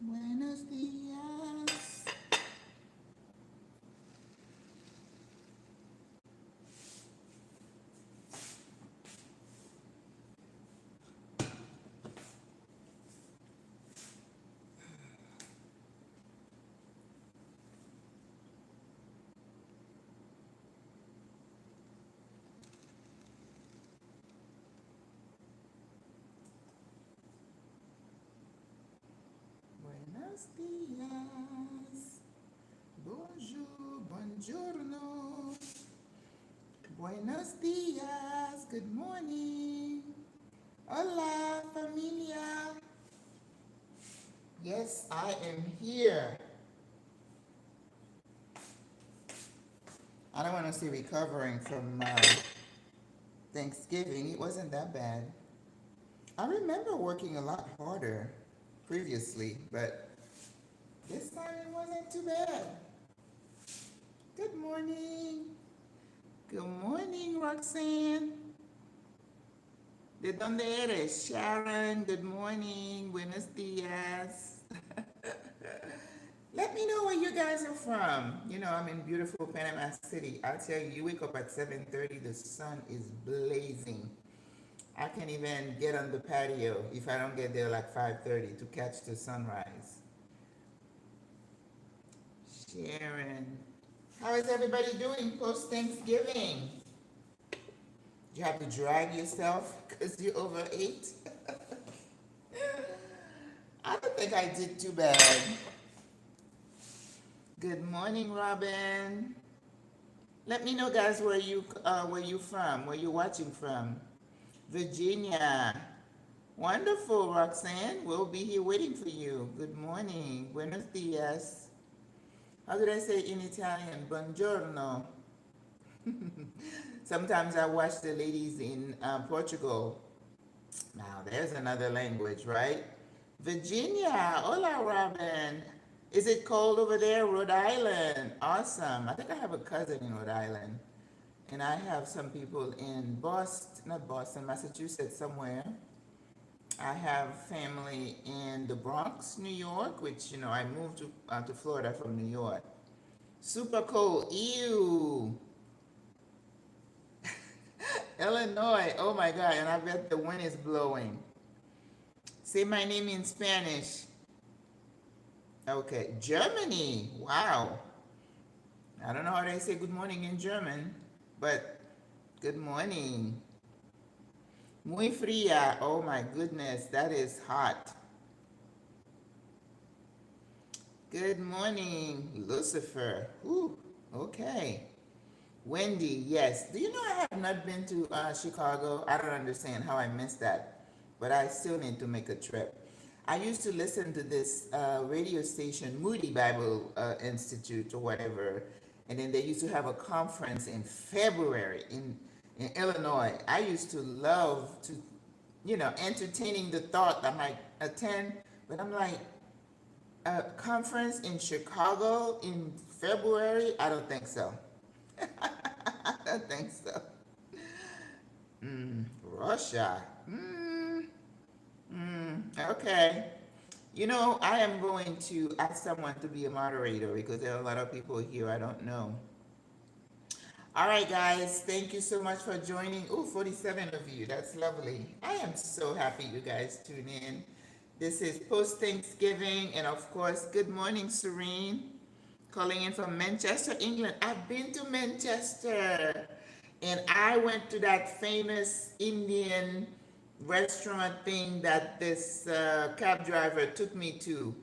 Buenos días. Buenos días. Bonjour, buongiorno. Buenos días. Good morning. Hola, familia. Yes, I am here. I don't want to say recovering from Thanksgiving. It wasn't that bad. I remember working a lot harder previously, but this time it wasn't too bad. Good morning. Good morning, Roxanne. ¿De dónde eres? Sharon, good morning. Buenos días. Let me know where you guys are from. You know, I'm in beautiful Panama City. I'll tell you, you wake up at 7:30, the sun is blazing. I can't even get on the patio if I don't get there like 5:30 to catch the sunrise. Sharon, how is everybody doing post Thanksgiving? You have to drag yourself because you overate? I don't think I did too bad. Good morning, Robin. Let me know, guys, where you from, where you watching from. Virginia. Wonderful, Roxanne. We'll be here waiting for you. Good morning. Buenos dias. How did I say in Italian? Buongiorno. Sometimes I watch the ladies in Portugal. Now, there's another language, right? Virginia. Hola, Robin. Is it cold over there? Rhode Island. Awesome. I think I have a cousin in Rhode Island. And I have some people in Boston, not Boston, Massachusetts somewhere. I have family in the Bronx, New York, which, you know, I moved to Florida from New York. Super cold. Ew. Illinois. Oh my God. And I bet the wind is blowing. Say my name in Spanish. Okay. Germany. Wow. I don't know how they say good morning in German, but good morning. Muy fría. Oh my goodness. That is hot. Good morning, Lucifer. Ooh, okay. Wendy, yes. Do you know I have not been to Chicago? I don't understand how I missed that, but I still need to make a trip. I used to listen to this radio station, Moody Bible Institute or whatever, and then they used to have a conference in February in Illinois. I used to love to, you know, entertaining the thought I might attend, but I'm like, a conference in Chicago in February? I don't think so. I don't think so. Russia. Okay. You know, I am going to ask someone to be a moderator because there are a lot of people here I don't know. All right, guys. Thank you so much for joining. Oh, 47 of you. That's lovely. I am so happy you guys tune in. This is post-Thanksgiving, and of course, good morning, Serene. Calling in from Manchester, England. I've been to Manchester, and I went to that famous Indian restaurant thing that this cab driver took me to.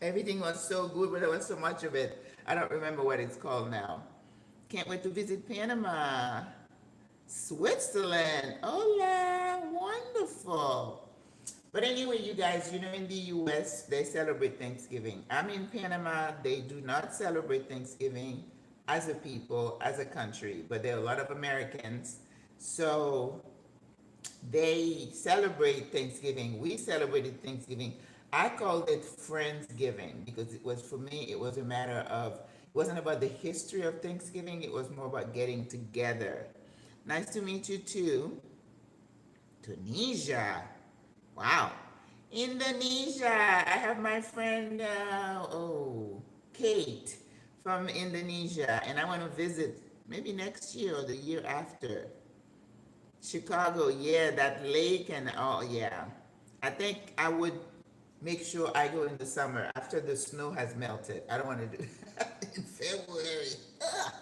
Everything was so good, but there was so much of it. I don't remember what it's called now. Can't wait to visit Panama. Switzerland. Hola, wonderful. But anyway, you guys, you know, in the US, they celebrate Thanksgiving. I'm in Panama. They do not celebrate Thanksgiving as a people, as a country, but there are a lot of Americans. So they celebrate Thanksgiving. We celebrated Thanksgiving. I called it Friendsgiving because it was, for me, it was a matter of, it wasn't about the history of Thanksgiving. It was more about getting together. Nice to meet you too. Tunisia. Wow. Indonesia. I have my friend, Kate from Indonesia, and I want to visit maybe next year or the year after. Chicago, yeah, that lake and oh yeah. I think I would make sure I go in the summer after the snow has melted. I don't want to do it in February. Ugh.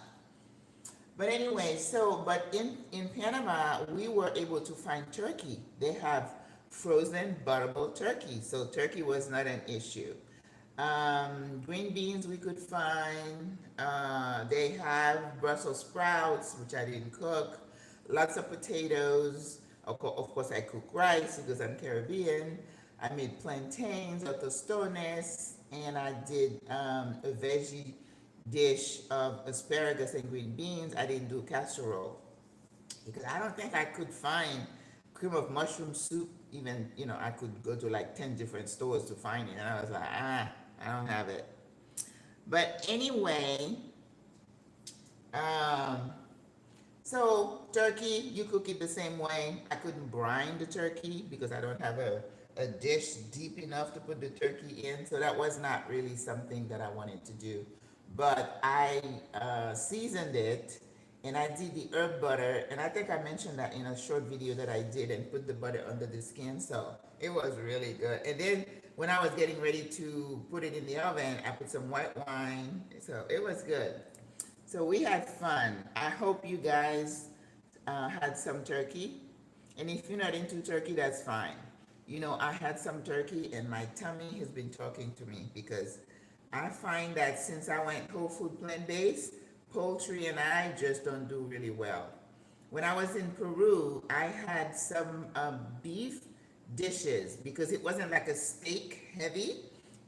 But anyway, but in Panama, we were able to find turkey. They have frozen buttable turkey, so turkey was not an issue. Green beans we could find. They have Brussels sprouts, which I didn't cook. Lots of potatoes. Of course, I cook rice because I'm Caribbean. I made plantains or tostones, and I did a veggie dish of asparagus and green beans. I didn't do casserole because I don't think I could find cream of mushroom soup. Even, I could go to like 10 different stores to find it. And I was like, I don't have it. But anyway, um, so turkey, you cook it the same way. I couldn't brine the turkey because I don't have a dish deep enough to put the turkey in. So that was not really something that I wanted to do. But I seasoned it and I did the herb butter. And I think I mentioned that in a short video that I did and put the butter under the skin. So it was really good. And then when I was getting ready to put it in the oven, I put some white wine. So it was good. So we had fun. I hope you guys had some turkey. And if you're not into turkey, that's fine. I had some turkey and my tummy has been talking to me because I find that since I went whole food plant-based, poultry and I just don't do really well. When I was in Peru, I had some beef dishes because it wasn't like a steak heavy.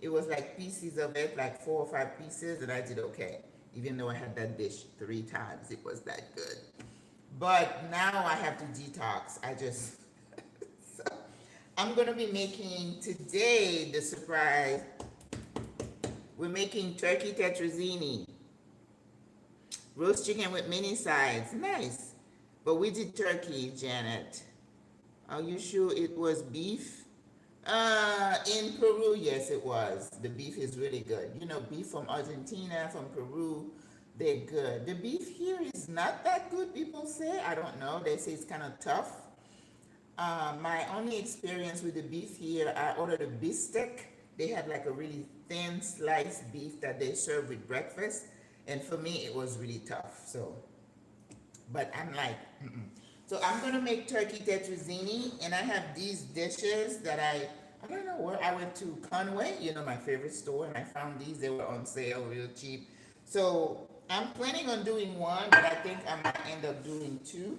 It was like pieces of it, like 4 or 5 pieces, and I did okay. Even though I had that dish 3 times, it was that good. But now I have to detox. So I'm gonna be making today the surprise. We're making turkey tetrazzini, roast chicken with mini sides. Nice. But we did turkey, Janet. Are you sure it was beef? In Peru, yes, it was. The beef is really good. Beef from Argentina, from Peru, they're good. The beef here is not that good, people say. I don't know. They say it's kind of tough. My only experience with the beef here, I ordered a beef steak. They had like a really thin sliced beef that they serve with breakfast. And for me, it was really tough. But I'm like, mm-mm. So I'm gonna make turkey tetrazzini, and I have these dishes that I don't know where I went to Conway, my favorite store, and I found these. They were on sale, real cheap. So I'm planning on doing one, but I think I might end up doing two.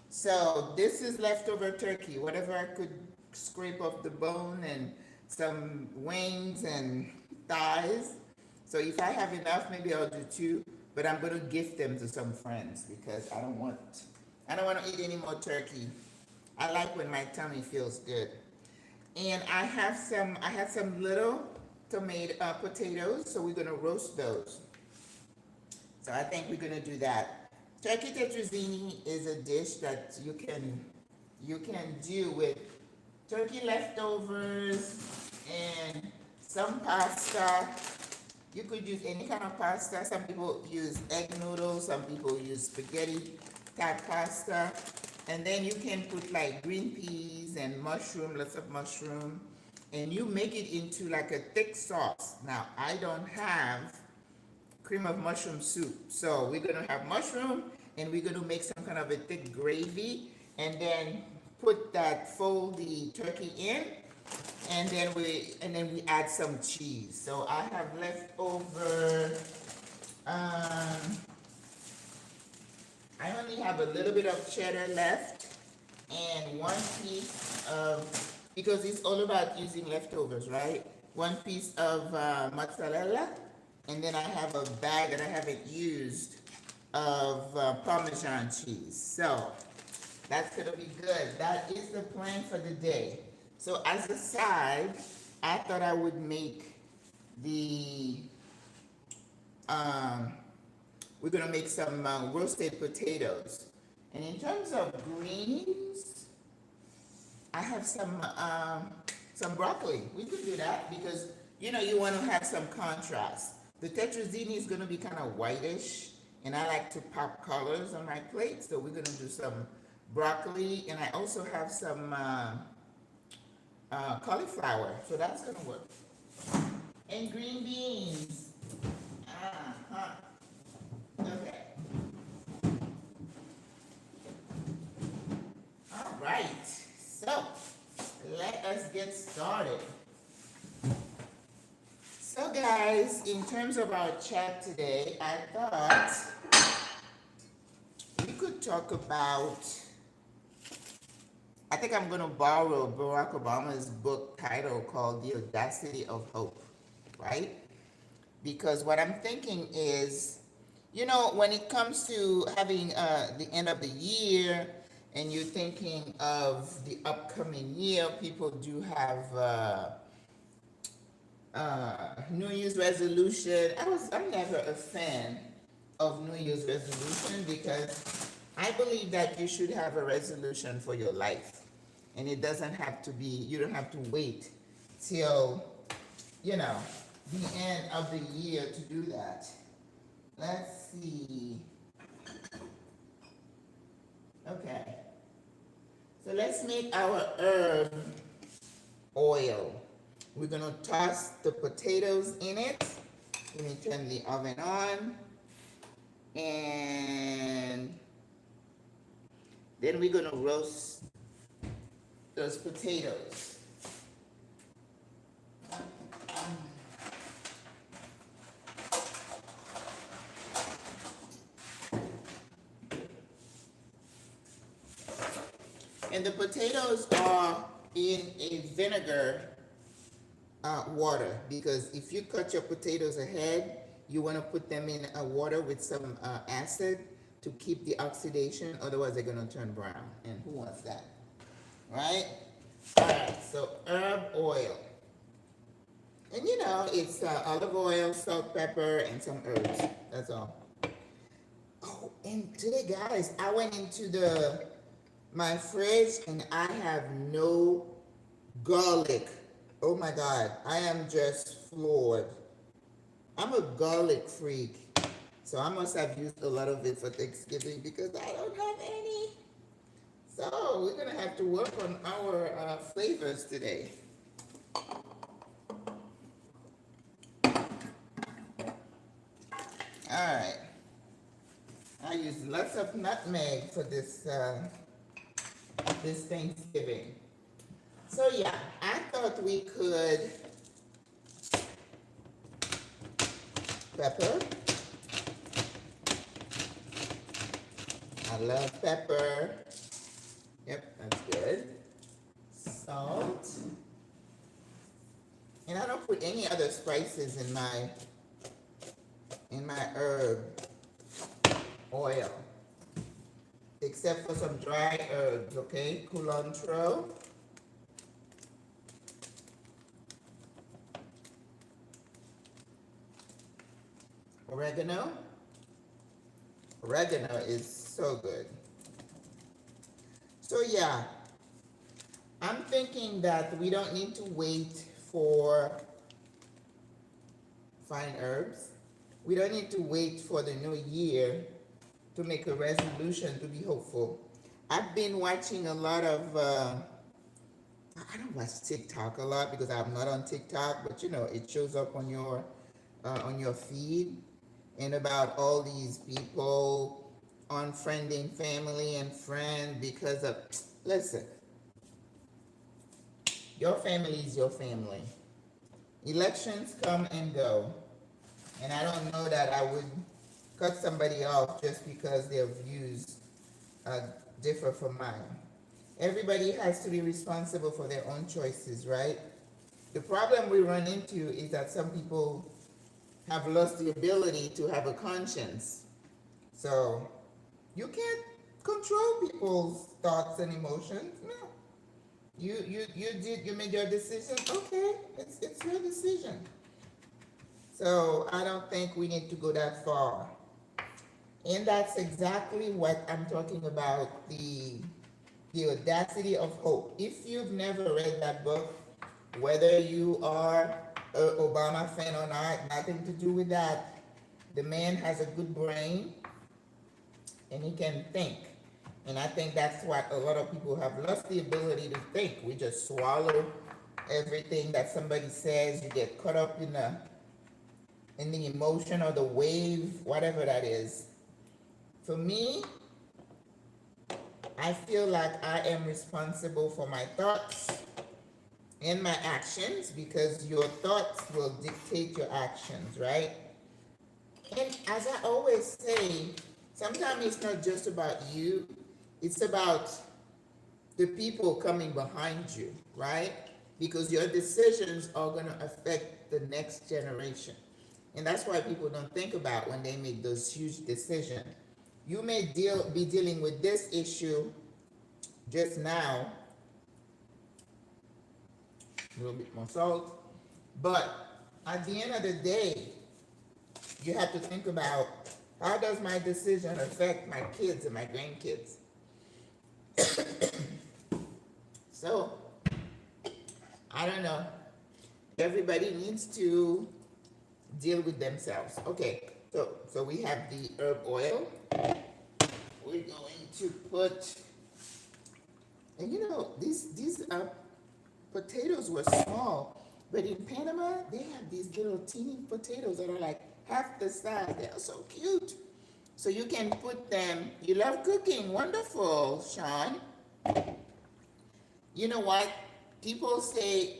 So this is leftover turkey, whatever I could scrape off the bone, and some wings and thighs. So if I have enough, maybe I'll do two. But I'm gonna gift them to some friends because I don't want to eat any more turkey. I like when my tummy feels good. And I had some little potatoes, so we're gonna roast those. So I think we're gonna do that. Turkey tetrazzini is a dish that you can do with turkey leftovers and some pasta. You could use any kind of pasta. Some people use egg noodles, some people use spaghetti type pasta. And then you can put like green peas and mushroom, lots of mushroom, and you make it into like a thick sauce. Now, I don't have cream of mushroom soup, so we're gonna have mushroom and we're gonna make some kind of a thick gravy and then fold the turkey in, and then we add some cheese. So I have leftover, I only have a little bit of cheddar left and one piece of, because it's all about using leftovers, right? One piece of mozzarella, and then I have a bag that I haven't used of Parmesan cheese. So that's gonna be good. That is the plan for the day. So as a side, I thought I would make we're gonna make some roasted potatoes. And in terms of greens, I have some some broccoli. We could do that because, you know, you want to have some contrast. The tetrazzini is going to be kind of whitish, and I like to pop colors on my plate, so we're going to do some broccoli, and I also have some cauliflower, so that's going to work. And green beans. Uh-huh. Okay. All right. So, let us get started. So guys, in terms of our chat today, I thought we could talk about, I think I'm going to borrow Barack Obama's book title called The Audacity of Hope, right? Because what I'm thinking is, you know, when it comes to having the end of the year and you're thinking of the upcoming year, people do have New Year's resolution. I'm never a fan of New Year's resolution because I believe that you should have a resolution for your life. And it doesn't have to be, you don't have to wait till, you know, the end of the year to do that. Let's see. Okay. So let's make our herb oil. We're going to toss the potatoes in it. Let me turn the oven on. And then we're going to roast those potatoes. And the potatoes are in a vinegar water, because if you cut your potatoes ahead, you want to put them in water with some acid to keep the oxidation, otherwise they're going to turn brown, and who wants that, right? All right, so herb oil, and you know, it's olive oil, salt, pepper, and some herbs. That's all. Oh, and today, guys, I went into my fridge and I have no garlic. Oh my God, I am just floored. I'm a garlic freak, so I must have used a lot of it for Thanksgiving because I don't have any. So we're gonna have to work on our flavors today. All right, I used lots of nutmeg for this Thanksgiving. So yeah, I thought we could pepper. I love pepper. Yep, that's good. Salt. And I don't put any other spices in my herb oil, except for some dry herbs, okay? Culantro. Oregano. Oregano is so good. So yeah, I'm thinking that we don't need to wait for fine herbs. We don't need to wait for the new year to make a resolution to be hopeful. I've been watching a lot of, I don't watch TikTok a lot because I'm not on TikTok, but you know, it shows up on your feed, and about all these people unfriending family and friends because of, listen, your family is your family. Elections come and go, and I don't know that I would cut somebody off just because their views differ from mine. Everybody has to be responsible for their own choices, right? The problem we run into is that some people have lost the ability to have a conscience. So you can't control people's thoughts and emotions. No. You made your decision. Okay, it's your decision. So I don't think we need to go that far. And that's exactly what I'm talking about, the audacity of hope. If you've never read that book, Whether you are a Obama fan or not, nothing to do with that. The man has a good brain and he can think. And I think that's what a lot of people have lost the ability to think. We just swallow everything that somebody says. You get caught up in the emotion or the wave, whatever that is. For me, I feel like I am responsible for my thoughts and my actions because your thoughts will dictate your actions, right? And as I always say, sometimes it's not just about you, it's about the people coming behind you, right? Because your decisions are going to affect the next generation. And that's why people don't think about when they make those huge decisions. You may be dealing with this issue just now, a little bit more salt, but at the end of the day, you have to think about how does my decision affect my kids and my grandkids. So, I don't know. Everybody needs to deal with themselves. Okay, so we have the herb oil. We're going to put, and you know, these potatoes were small, but in Panama, they have these little teeny potatoes that are like half the size. They are so cute. So you can put them, you love cooking, wonderful, Sean. You know what? People say,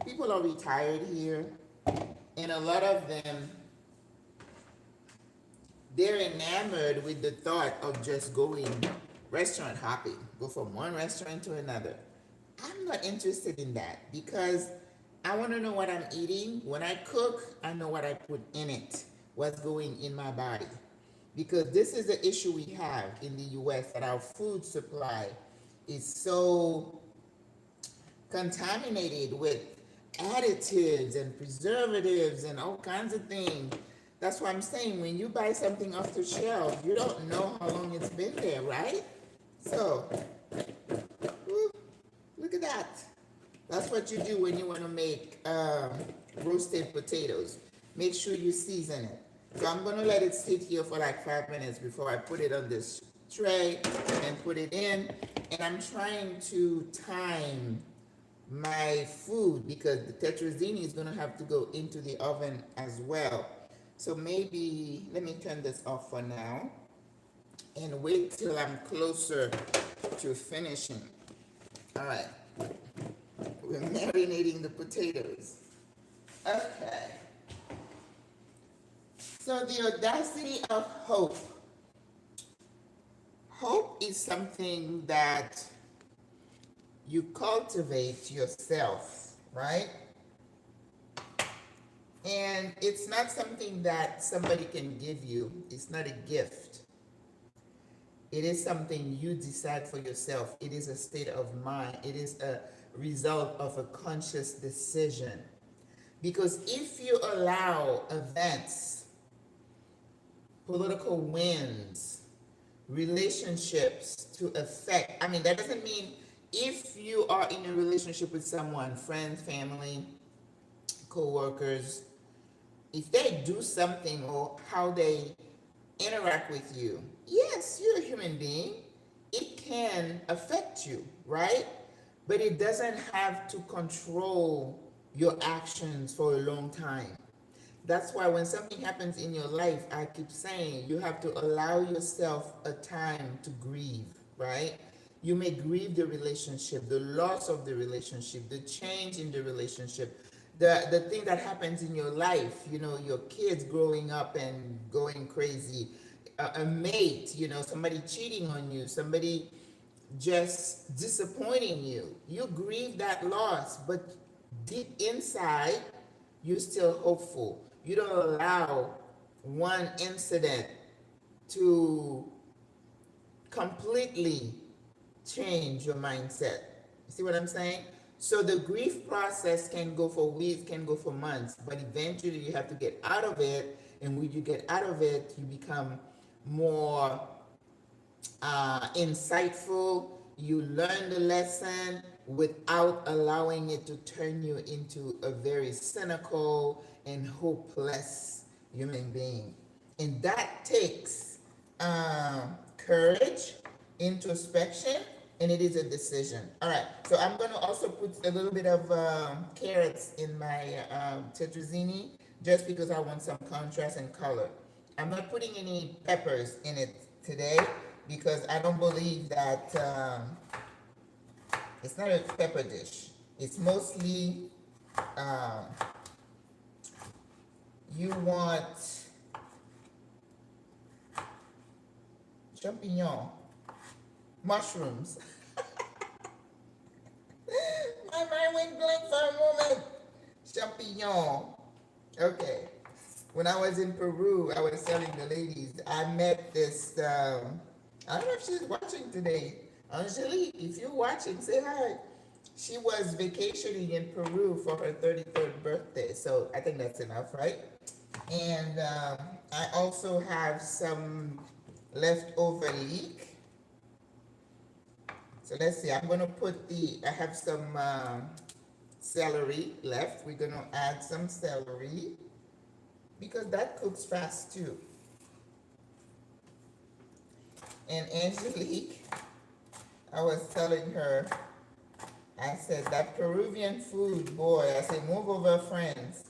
people are retired here, and a lot of them, they're enamored with the thought of just going restaurant hopping, go from one restaurant to another. I'm not interested in that because I want to know what I'm eating. When I cook, I know what I put in it, what's going in my body. Because this is the issue we have in the US, that our food supply is so contaminated with additives and preservatives and all kinds of things. That's why I'm saying when you buy something off the shelf, you don't know how long it's been there, right? So, look at that. That's what you do when you want to make roasted potatoes. Make sure you season it. So I'm going to let it sit here for like 5 minutes before I put it on this tray and put it in. And I'm trying to time my food because the tetrazzini is going to have to go into the oven as well. So maybe, let me turn this off for now and wait till I'm closer to finishing. All right. We're marinating the potatoes. Okay. So the audacity of hope. Hope is something that you cultivate yourself, right? And it's not something that somebody can give you. It's not a gift. It is something you decide for yourself. It is a state of mind. It is a result of a conscious decision. Because if you allow events, political winds, relationships to affect, I mean, that doesn't mean if you are in a relationship with someone, friends, family, co-workers, if they do something or how they interact with you, yes, you're a human being. It can affect you, right? But it doesn't have to control your actions for a long time. That's why when something happens in your life, I keep saying you have to allow yourself a time to grieve, right? You may grieve the relationship, the loss of the relationship, the change in the relationship, the thing that happens in your life, you know, your kids growing up and going crazy, a mate, you know, somebody cheating on you, somebody just disappointing you. You grieve that loss, but deep inside, you're still hopeful. You don't allow one incident to completely change your mindset. See what I'm saying? So the grief process can go for weeks, can go for months, but eventually you have to get out of it. And when you get out of it, you become more insightful. you learn the lesson without allowing it to turn you into a very cynical and hopeless human being. And that takes courage, introspection, and it is a decision. All right, so I'm going to also put a little bit of carrots in my tetrazzini just because I want some contrast and color. I'm not putting any peppers in it today because I don't believe that it's not a pepper dish. It's mostly um, you want champignon, mushrooms. My mind went blank for a moment. Champignon. Okay. When I was in Peru, I was telling the ladies, I met this, I don't know if she's watching today. Angelique, if you're watching, say hi. She was vacationing in Peru for her 33rd birthday. So I think that's enough, right? And I also have some leftover leek. So let's see, I'm going to put I have some celery left. We're going to add some celery because that cooks fast too. And Angelique, I was telling her, I said, that Peruvian food, boy, I said, move over, friends.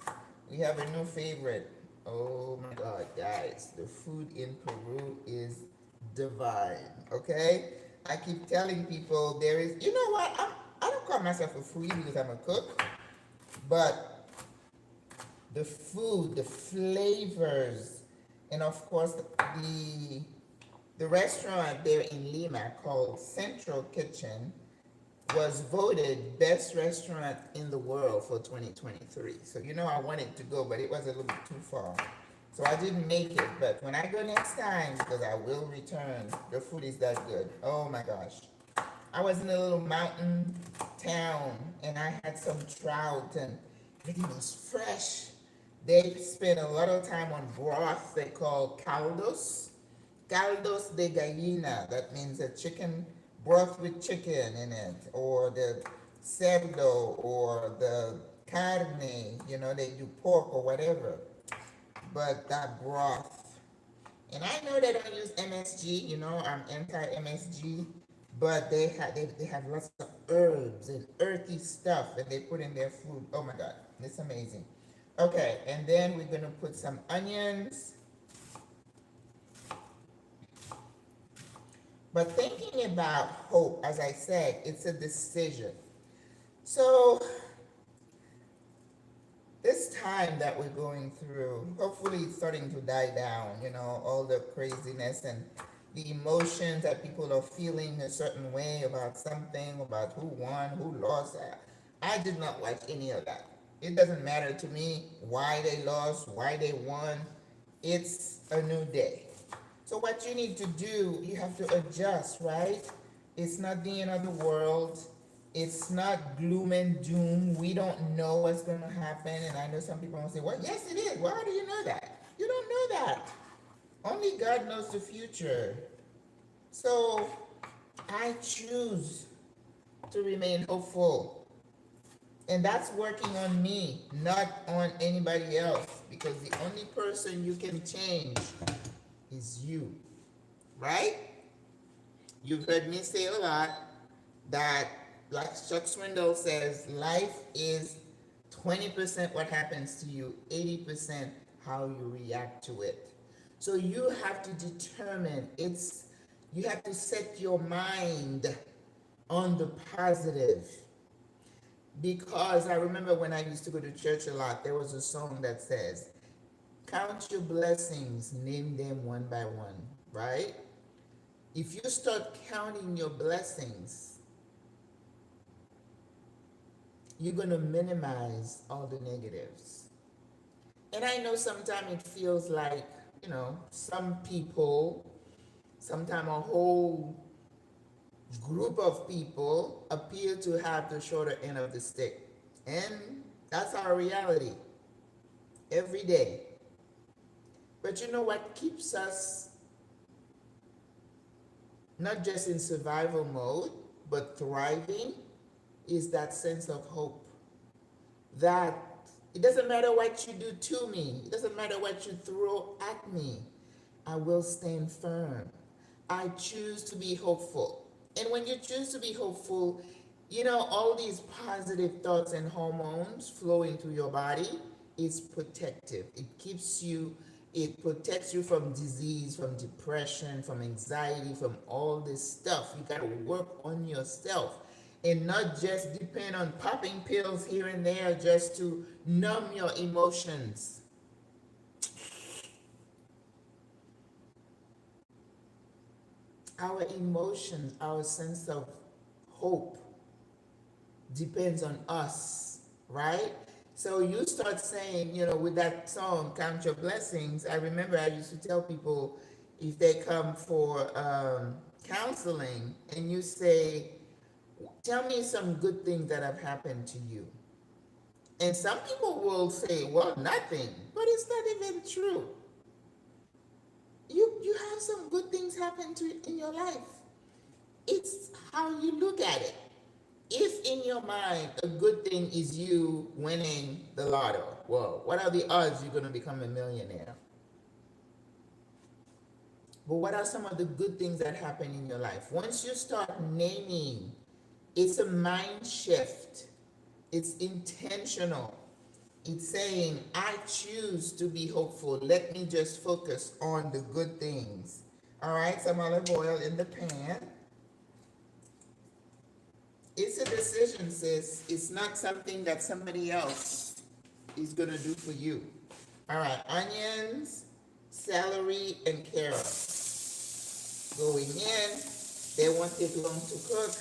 We have a new favorite. Oh my God, guys, the food in Peru is divine, okay? I keep telling people there is, you know what, I don't call myself a foodie because I'm a cook, but the food, the flavors, and of course the restaurant there in Lima called Central Kitchen was voted best restaurant in the world for 2023. So you know I wanted to go, but it was a little bit too far. So I didn't make it, but when I go next time, because I will return, the food is that good. Oh my gosh. I was in a little mountain town and I had some trout and everything was fresh. They spend a lot of time on broth they call caldos. Caldos de gallina, that means a chicken broth with chicken in it, or the cerdo, or the carne, they do pork or whatever. But that broth, and I know they don't use MSG, I'm anti-MSG, but they have lots of herbs and earthy stuff that they put in their food. Oh my God, it's amazing. Okay, and then we're gonna put some onions. But thinking about hope, as I said, it's a decision. So this time that we're going through, hopefully it's starting to die down, all the craziness and the emotions that people are feeling a certain way about something, about who won, who lost. I did not watch any of that. It doesn't matter to me why they lost, why they won. It's a new day. So what you need to do, you have to adjust, right? It's not the end of the world. It's not gloom and doom. We don't know what's going to happen. And I know some people will say, well, yes, it is. Well, how do you know that? You don't know that. Only God knows the future. So I choose to remain hopeful. And that's working on me, not on anybody else. Because the only person you can change is you, right? You've heard me say a lot that, like Chuck Swindoll says, life is 20% what happens to you, 80% how you react to it. So you have to determine, you have to set your mind on the positive. Because I remember when I used to go to church a lot, there was a song that says, count your blessings, name them one by one, right? If you start counting your blessings, you're going to minimize all the negatives. And I know sometimes it feels like, some people, sometimes a whole group of people appear to have the shorter end of the stick. And that's our reality every day. But you know what keeps us not just in survival mode, but thriving, is that sense of hope. That it doesn't matter what you do to me, it doesn't matter what you throw at me, I will stand firm. I choose to be hopeful. And when you choose to be hopeful, all these positive thoughts and hormones flowing through your body is protective. It protects you from disease, from depression, from anxiety, from all this stuff. You got to work on yourself and not just depend on popping pills here and there just to numb your emotions. Our emotions, our sense of hope depends on us, right? So you start saying, with that song, Count Your Blessings. I remember I used to tell people if they come for counseling and you say, tell me some good things that have happened to you. And some people will say, well, nothing, but it's not even true. You have some good things happen to you in your life. It's how you look at it. If in your mind a good thing is you winning the lotto, well, what are the odds you're going to become a millionaire? But what are some of the good things that happen in your life? Once you start naming, it's a mind shift. It's intentional. It's saying, I choose to be hopeful. Let me just focus on the good things. All right, some olive oil in the pan. It's a decision, sis. It's not something that somebody else is going to do for you. All right, onions, celery, and carrots going in. They won't take long to cook.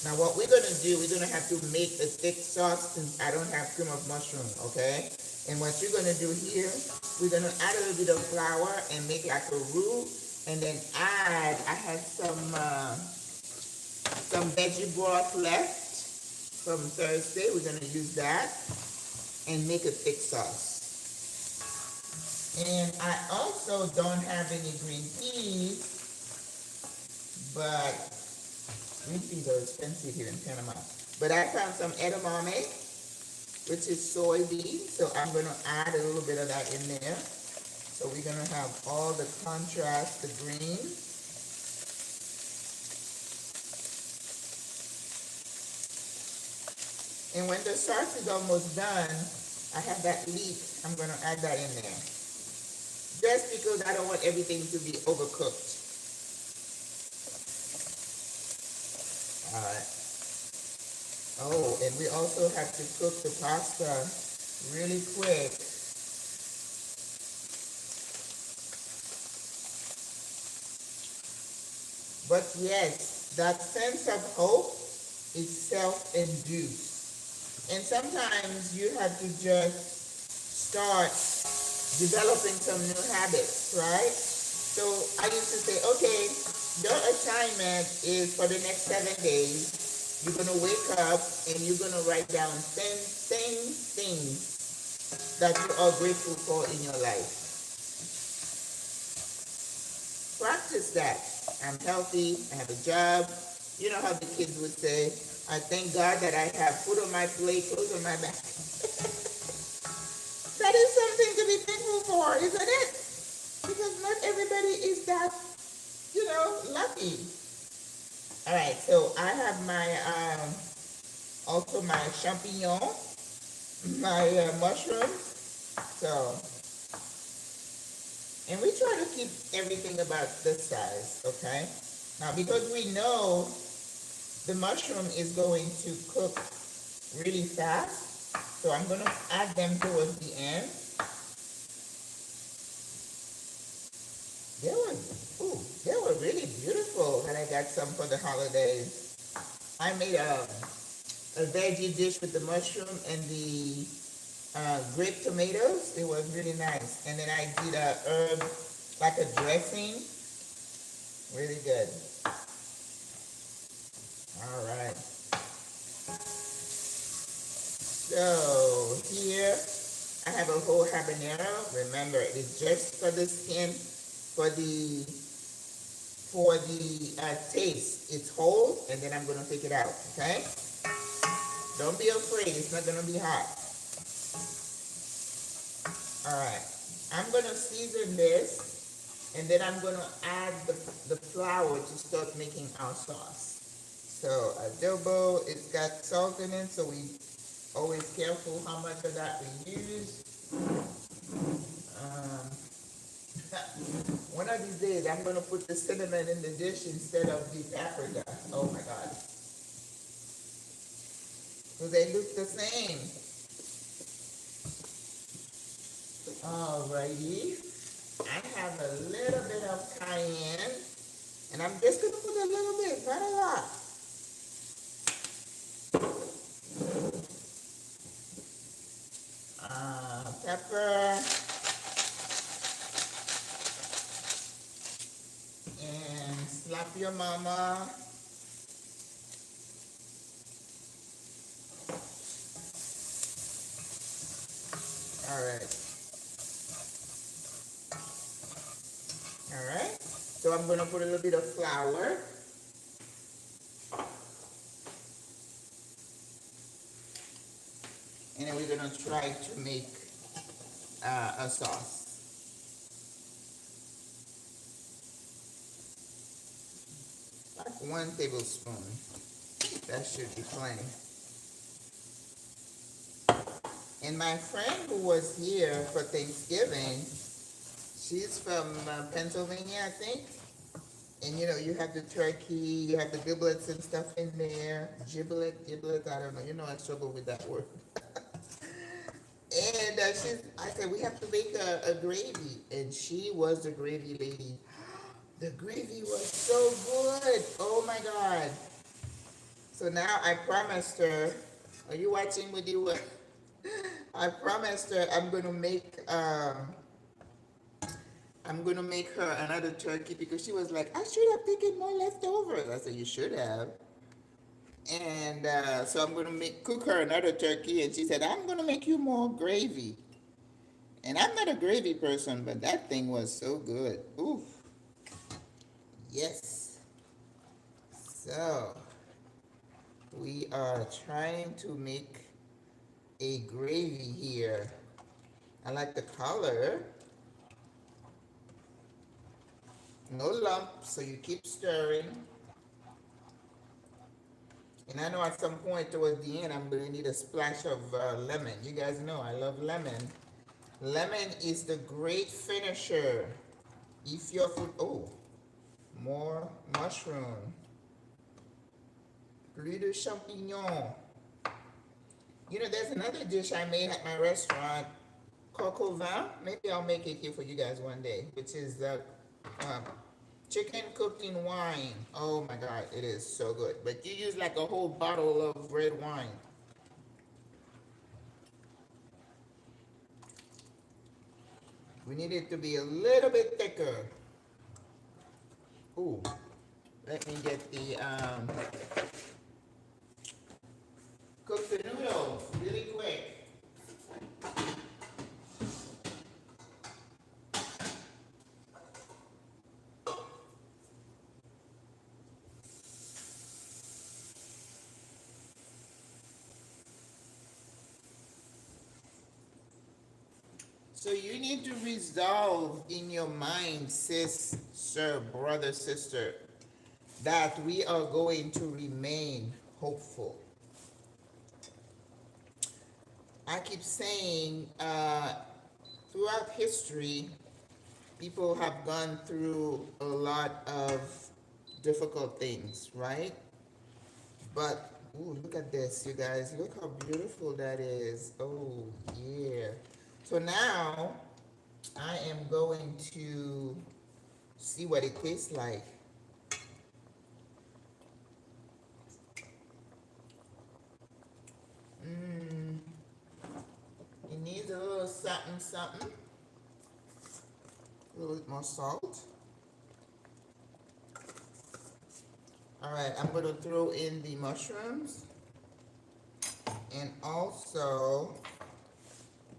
Now what we're going to do, we're going to have to make a thick sauce since I don't have cream of mushroom, okay? And what you're going to do here, we're going to add a little bit of flour and make like a roux. And then I have some veggie broth left from Thursday. We're going to use that and make a thick sauce. And I also don't have any green peas, but green peas are expensive here in Panama. But I found some edamame, which is soybean. So I'm going to add a little bit of that in there. So we're going to have all the contrast, the green. And when the sauce is almost done, I have that leek. I'm going to add that in there. Just because I don't want everything to be overcooked. Alright. Oh, and we also have to cook the pasta really quick. But yes, that sense of hope is self-induced. And sometimes you have to just start developing some new habits, right? So I used to say, okay, your assignment is for the next 7 days. You're going to wake up and you're going to write down 10 things that you are grateful for in your life. Practice that. I'm healthy. I have a job. You know how the kids would say, I thank God that I have food on my plate, clothes on my back. That is something to be thankful for, isn't it? Because not everybody is that, lucky. All right, so I have my, also my champignon, my mushrooms. So, and we try to keep everything about this size, okay? Now, because we know the mushroom is going to cook really fast, so I'm going to add them towards the end. They were really beautiful that I got some for the holidays. I made a veggie dish with the mushroom and the grape tomatoes. It was really nice. And then I did a herb, like a dressing. Really good. All right. So here I have a whole habanero. Remember, it's just for the skin, for for the taste. It's whole, and then I'm gonna take it out. Okay. Don't be afraid. It's not gonna be hot. All right. I'm gonna season this, and then I'm gonna add the flour to start making our sauce. So adobo, it's got salt in it, so we always careful how much of that we use. Um, one of these days, I'm gonna put the cinnamon in the dish instead of the paprika. Oh my God. Because they look the same. Alrighty. I have a little bit of cayenne, and I'm just gonna put a little bit, not a lot. Pepper and slap your mama. All right. All right. So I'm gonna put a little bit of flour. And then we're gonna try to make a sauce. Like 1 tablespoon. That should be plenty. And my friend who was here for Thanksgiving, she's from Pennsylvania, I think. And you know, you have the turkey, you have the giblets and stuff in there. Giblet, I don't know. You know, I struggle with that word. And I said, we have to make a gravy. And she was the gravy lady. The gravy was so good. Oh my God. So now I promised her, are you watching with you? I promised her I'm gonna make her another turkey because she was like, I should have taken more leftovers. I said, you should have. And so I'm gonna cook her another turkey, and she said, I'm gonna make you more gravy. And I'm not a gravy person, but that thing was so good. Oof. Yes. So we are trying to make a gravy here. I like the color. No lumps, so you keep stirring. And I know at some point towards the end, I'm going to need a splash of lemon. You guys know I love lemon. Lemon is the great finisher. If your food, oh, more mushroom. Plus de champignon. You know, there's another dish I made at my restaurant, coq au vin. Maybe I'll make it here for you guys one day, which is the chicken cooked in wine. Oh my God, it is so good. But you use like a whole bottle of red wine. We need it to be a little bit thicker. Ooh, let me get the cook the noodles really quick. So you need to resolve in your mind, sis, sir, brother, sister, that we are going to remain hopeful. I keep saying throughout history, people have gone through a lot of difficult things, right? But, ooh, look at this, you guys. Look how beautiful that is. Oh, yeah. So now, I am going to see what it tastes like. It needs a little something, something. A little bit more salt. All right, I'm going to throw in the mushrooms and also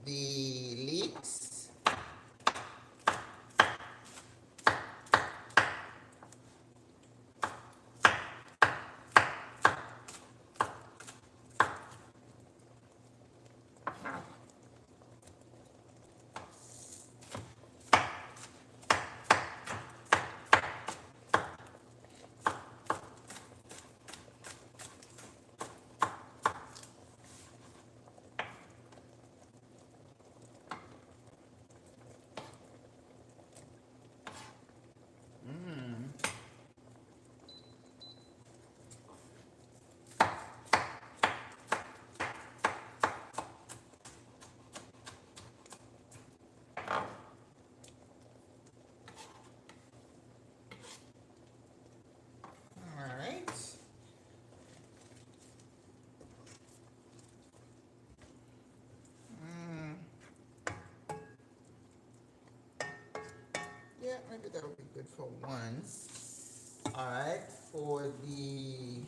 the leeks. maybe that would be good for one. All right, for the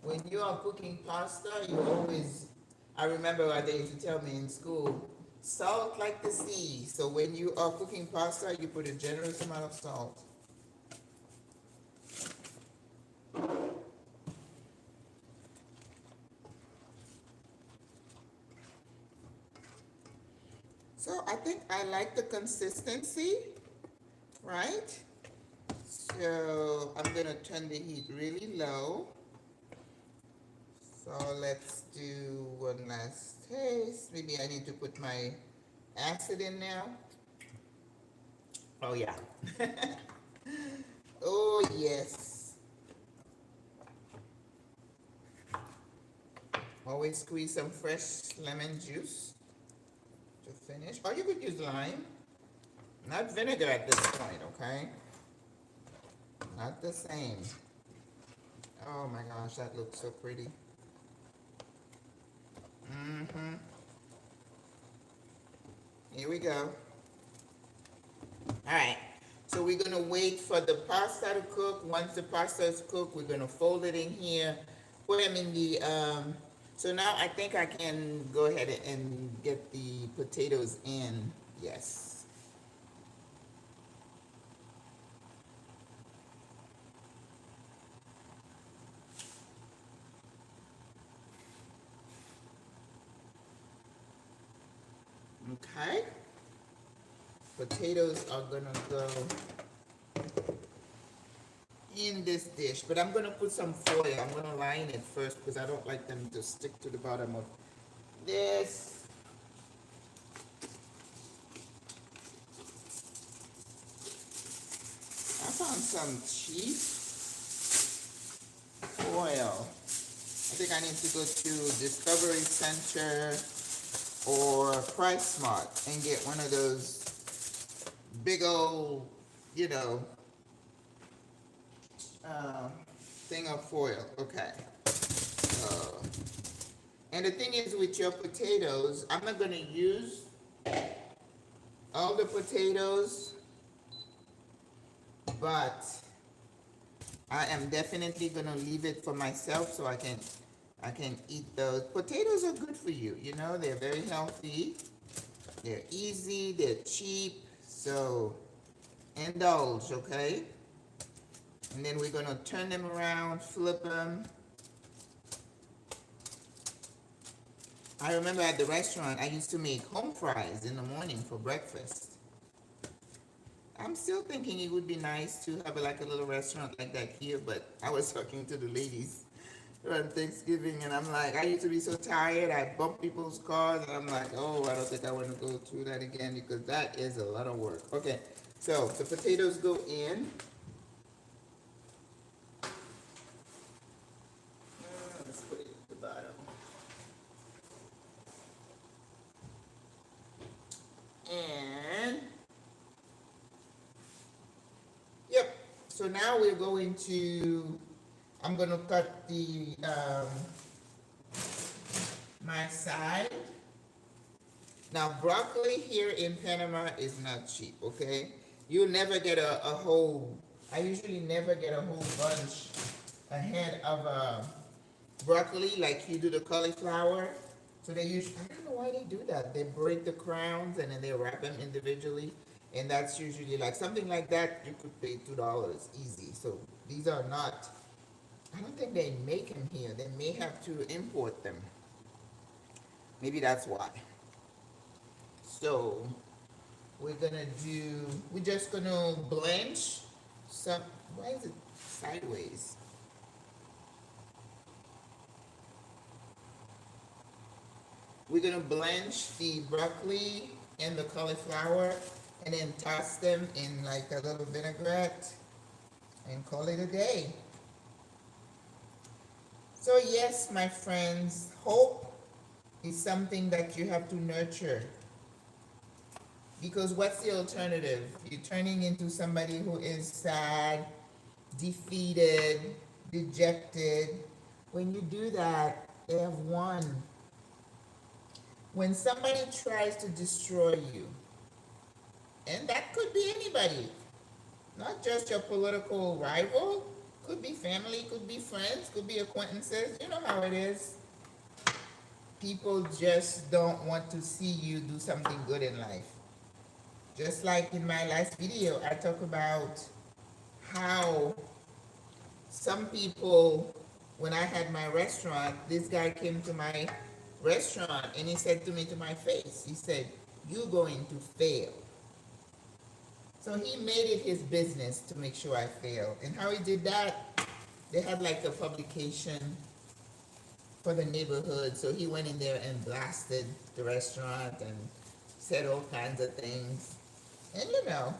when you are cooking pasta, you always, I remember what they used to tell me in school, salt like the sea. So when you are cooking pasta, you put a generous amount of salt. So I think I like the consistency, right? So I'm gonna turn the heat really low. So let's do one last taste. Maybe I need to put my acid in now. Oh yeah. Oh yes. Always squeeze some fresh lemon juice to finish. Or you could use lime. Not vinegar at this point, okay? Not the same. Oh my gosh, that looks so pretty. Mm-hmm. Here we go. All right. So we're gonna wait for the pasta to cook. Once the pasta is cooked, we're gonna fold it in here, put them in the so now I think I can go ahead and get the potatoes in. Yes. Okay. Potatoes are gonna go in this dish, but I'm gonna put some foil. I'm gonna line it first because I don't like them to stick to the bottom of this. I found some cheap foil. I think I need to go to Discovery Center or Price Smart and get one of those big old, you know, thing of foil. Okay. Uh, and the thing is with your potatoes, I'm not gonna use all the potatoes, but I am definitely gonna leave it for myself so I can eat those. Potatoes are good for you, you know, they're very healthy, they're easy, they're cheap, so indulge, okay? And then we're gonna turn them around, flip them. I remember at the restaurant, I used to make home fries in the morning for breakfast. I'm still thinking it would be nice to have like a little restaurant like that here, but I was talking to the ladies on Thanksgiving and I'm like, I used to be so tired, I bump people's cars and I'm like, oh, I don't think I want to go through that again because that is a lot of work. Okay, so the potatoes go in. Let's put it at the bottom. And yep. So now we're going to. I'm gonna cut the my side. Now broccoli here in Panama is not cheap. Okay, you'll never get a whole. I usually never get a whole bunch ahead of broccoli like you do the cauliflower. So they usually, I don't know why they do that. They break the crowns and then they wrap them individually. And that's usually like something like that, you could pay $2 easy. So these are not, I don't think they make them here. They may have to import them. Maybe that's why. So we're just gonna blanch some, why is it sideways? We're gonna blanch the broccoli and the cauliflower and then toss them in like a little vinaigrette and call it a day. So yes, my friends, hope is something that you have to nurture. Because what's the alternative? You're turning into somebody who is sad, defeated, dejected. When you do that, they have won. When somebody tries to destroy you, and that could be anybody, Not just your political rival. Could be family, could be friends, could be acquaintances. You know how it is. People just don't want to see you do something good in life. Just like in my last video, I talk about how some people, when I had my restaurant, this guy came to my restaurant and he said to me to my face, he said, "You're going to fail." So he made it his business to make sure I failed. And how he did that, they had like a publication for the neighborhood. So he went in there and blasted the restaurant and said all kinds of things. And you know,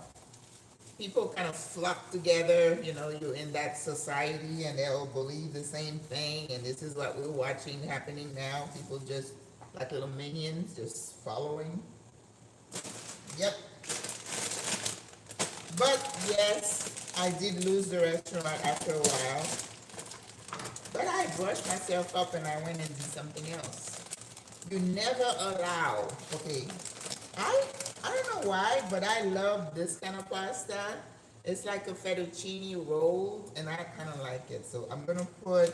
people kind of flock together. You know, you're in that society and they'll believe the same thing. And this is what we're watching happening now. People just like little minions just following. Yep. But yes, I did lose the restaurant after a while. But I brushed myself up and I went and did something else. You never allow, okay, I don't know why, but I love this kind of pasta. It's like a fettuccine roll, and I kind of like it. So I'm gonna put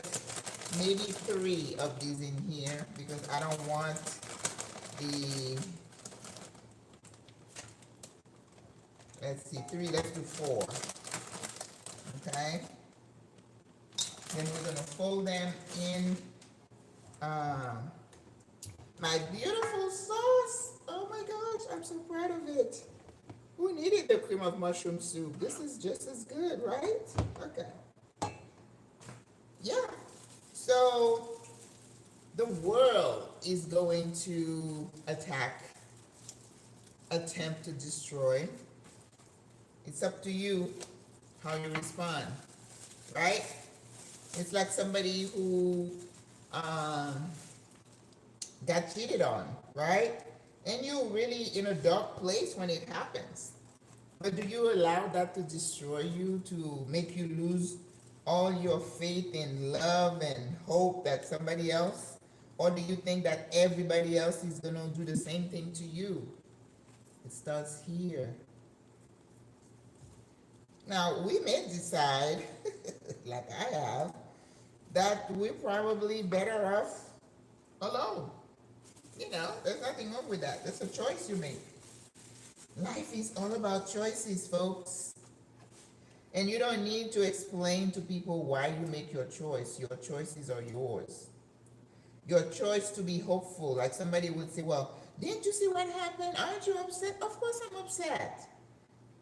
maybe 3 of these in here because I don't want the, let's see, 3, let's do 4. Okay. Then we're gonna fold them in my beautiful sauce. Oh my gosh, I'm so proud of it. Who needed the cream of mushroom soup? This is just as good, right? Okay. Yeah. So the world is going to attack, attempt to destroy. It's up to you how you respond, right? It's like somebody who got cheated on, right? And you're really in a dark place when it happens. But do you allow that to destroy you, to make you lose all your faith in love and hope that somebody else? Or do you think that everybody else is going to do the same thing to you? It starts here. Now, we may decide, like I have, that we're probably better off alone. You know, there's nothing wrong with that. That's a choice you make. Life is all about choices, folks. And you don't need to explain to people why you make your choice. Your choices are yours. Your choice to be hopeful. Like somebody would say, well, didn't you see what happened? Aren't you upset? Of course I'm upset.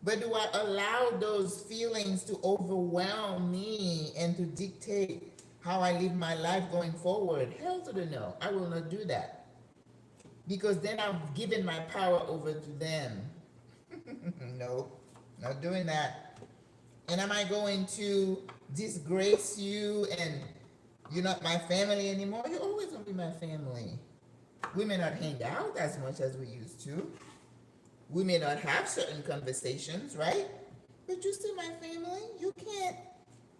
But do I allow those feelings to overwhelm me and to dictate how I live my life going forward? Hell to the no. I will not do that. Because then I've given my power over to them. No, not doing that. And am I going to disgrace you and you're not my family anymore? You're always going to be my family. We may not hang out as much as we used to. We may not have certain conversations, right? But you're still my family. You can't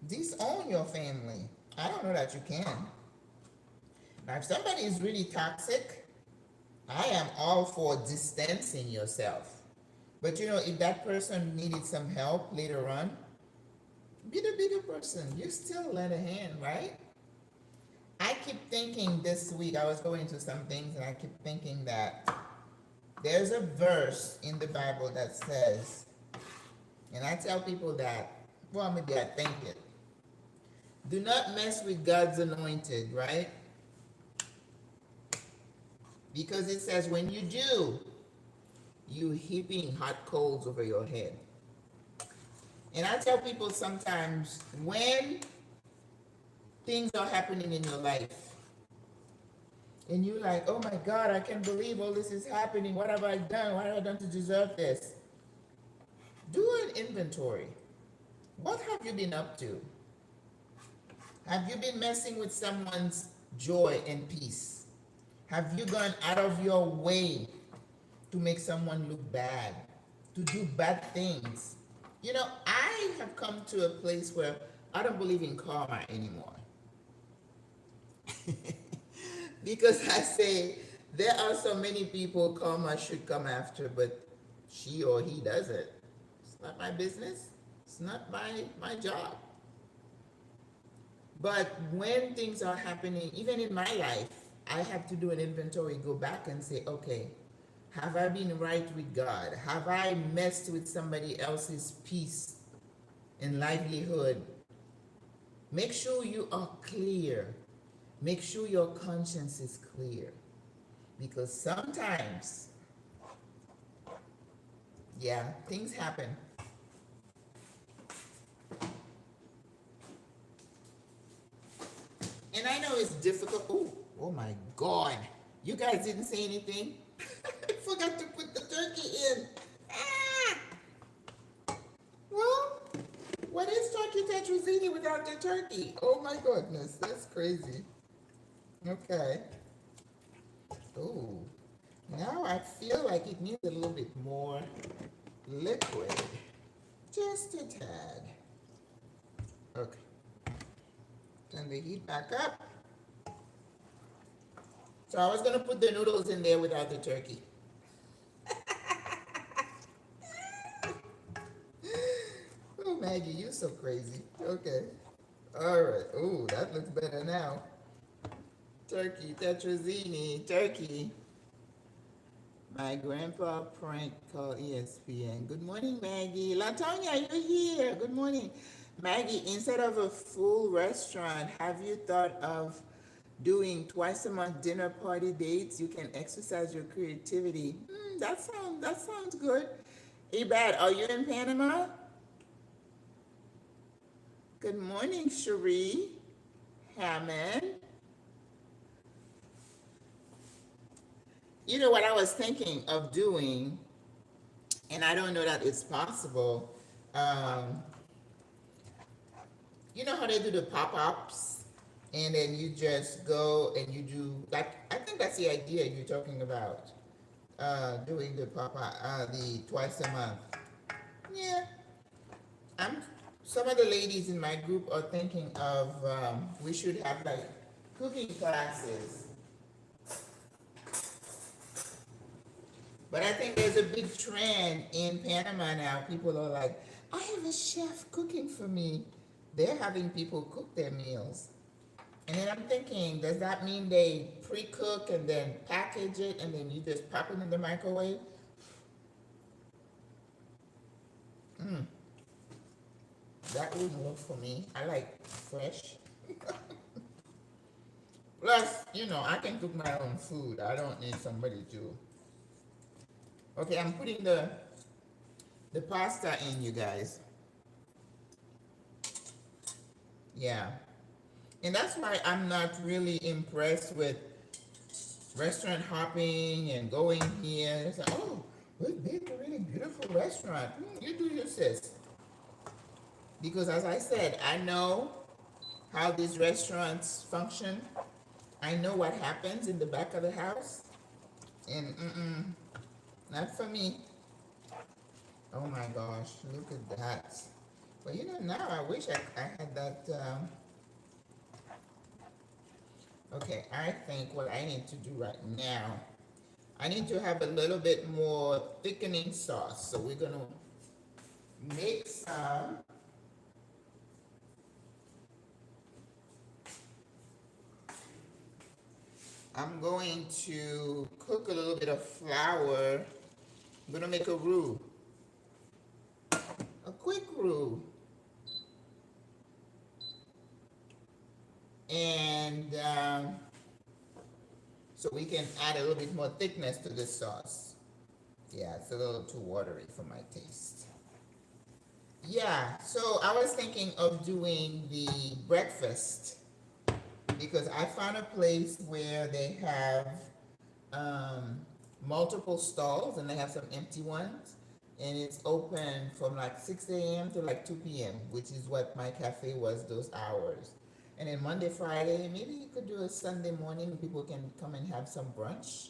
disown your family. I don't know that you can. Now, if somebody is really toxic, I am all for distancing yourself. But you know, if that person needed some help later on, be the bigger person. You still lend a hand, right? I keep thinking this week, I was going through some things and I keep thinking that there's a verse in the Bible that says, and I tell people that, well, maybe I think it. Do not mess with God's anointed, right? Because it says when you do, you heaping hot coals over your head. And I tell people sometimes when things are happening in your life, and you're like, oh my God, I can't believe all this is happening. What have I done? What have I done to deserve this? Do an inventory. What have you been up to? Have you been messing with someone's joy and peace? Have you gone out of your way to make someone look bad, to do bad things? You know, I have come to a place where I don't believe in karma anymore. Because I say there are so many people karma should come after, but she or he does it. It's not my business. It's not my job. But when things are happening, even in my life, I have to do an inventory, go back and say, okay, have I been right with God? Have I messed with somebody else's peace and livelihood? Make sure you are clear. Make sure your conscience is clear. Because sometimes, yeah, things happen. And I know it's difficult. Oh my God. You guys didn't say anything? I forgot to put the turkey in. Ah! Well, what is turkey tetrazzini without the turkey? Oh my goodness, that's crazy. Okay. Oh, now I feel like it needs a little bit more liquid. Just a tad. Okay. Turn the heat back up. So I was gonna put the noodles in there without the turkey. Oh, Maggie, you're so crazy. Okay. All right. Oh, that looks better now. Turkey, tetrazzini, turkey. My grandpa prank called ESPN. Good morning, Maggie. Latonya, you're here. Good morning. Maggie, instead of a full restaurant, have you thought of doing twice a month dinner party dates? You can exercise your creativity. That sounds good. Ebad, are you in Panama? Good morning, Cherie Hammond. You know what I was thinking of doing, and I don't know that it's possible. Um, you know how they do the pop-ups, and then you just go and you do like I think that's the idea you're talking about. Doing the pop-up, the twice a month. Yeah, I'm. Some of the ladies in my group are thinking of we should have like cooking classes. But I think there's a big trend in Panama now. People are like, I have a chef cooking for me. They're having people cook their meals. And then I'm thinking, does that mean they pre-cook and then package it and then you just pop it in the microwave? Mm, that wouldn't work for me. I like fresh. Plus, I can cook my own food. I don't need somebody to. Okay, I'm putting the pasta in, you guys. Yeah. And that's why I'm not really impressed with restaurant hopping and going here. It's like, oh, we've been to a really beautiful restaurant. You do your sis. Because as I said, I know how these restaurants function. I know what happens in the back of the house. And not for me. Oh my gosh, look at that. But now I wish I had that. Okay, I think what I need to do right now, I need to have a little bit more thickening sauce. So we're going to make some. I'm going to cook a little bit of flour. I'm going to make a roux. A quick roux. And so we can add a little bit more thickness to this sauce. Yeah, it's a little too watery for my taste. Yeah, so I was thinking of doing the breakfast because I found a place where they have multiple stalls and they have some empty ones. And it's open from like 6 a.m. to like 2 p.m., which is what my cafe was those hours. And then Monday, Friday, maybe you could do a Sunday morning. People can come and have some brunch.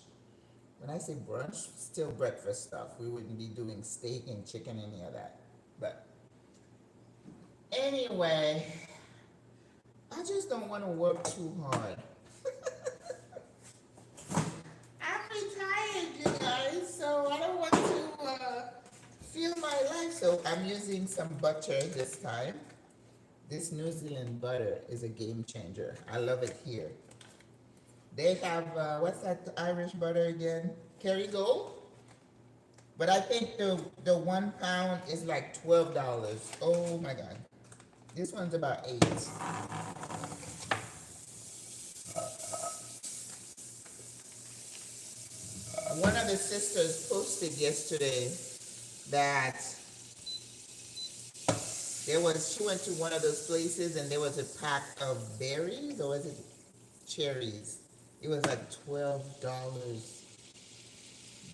When I say brunch, still breakfast stuff. We wouldn't be doing steak and chicken, any of that. But anyway, I just don't want to work too hard. I'm retired, you guys, so I don't want to feel my life. So I'm using some butter this time. This New Zealand butter is a game changer. I love it here. They have, what's that Irish butter again? Kerrygold? But I think the 1 pound is like $12. Oh my God. This one's about 8. One of the sisters posted yesterday that she went to one of those places and there was a pack of berries, or was it cherries? It was like $12.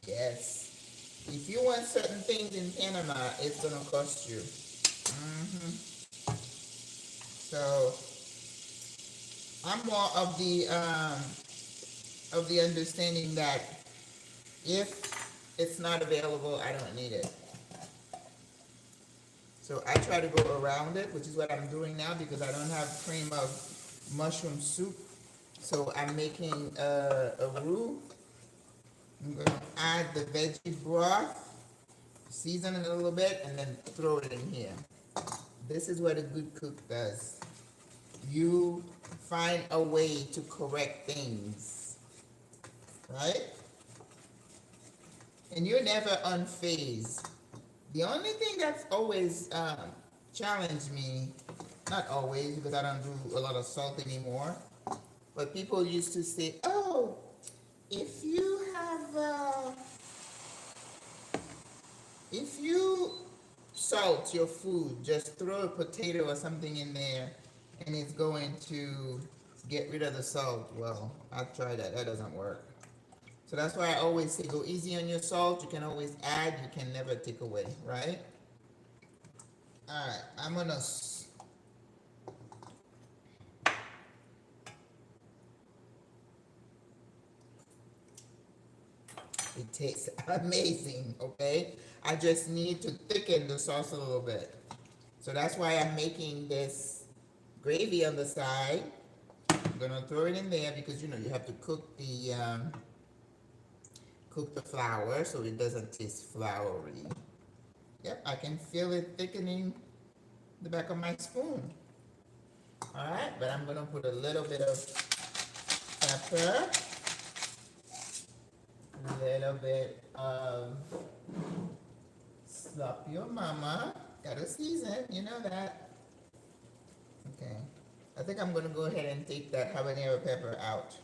Yes. If you want certain things in Panama, it's gonna cost you. So I'm more of the understanding that if it's not available, I don't need it. So I try to go around it, which is what I'm doing now because I don't have cream of mushroom soup. So I'm making a roux. I'm going to add the veggie broth, season it a little bit, and then throw it in here. This is what a good cook does. You find a way to correct things, right? And you're never unfazed. The only thing that's always challenged me, not always because I don't do a lot of salt anymore, but people used to say, oh, if you salt your food, just throw a potato or something in there and it's going to get rid of the salt. Well, I've tried that. That doesn't work. So that's why I always say go easy on your salt. You can always add. You can never take away, right? All right. I'm going to... It tastes amazing, okay? I just need to thicken the sauce a little bit. So that's why I'm making this gravy on the side. I'm gonna throw it in there because you know you have to cook the flour so it doesn't taste floury. Yep, I can feel it thickening the back of my spoon. All right, but I'm gonna put a little bit of pepper. A little bit of slap your mama. Gotta season, you know that. Okay. I think I'm gonna go ahead and take that habanero pepper out.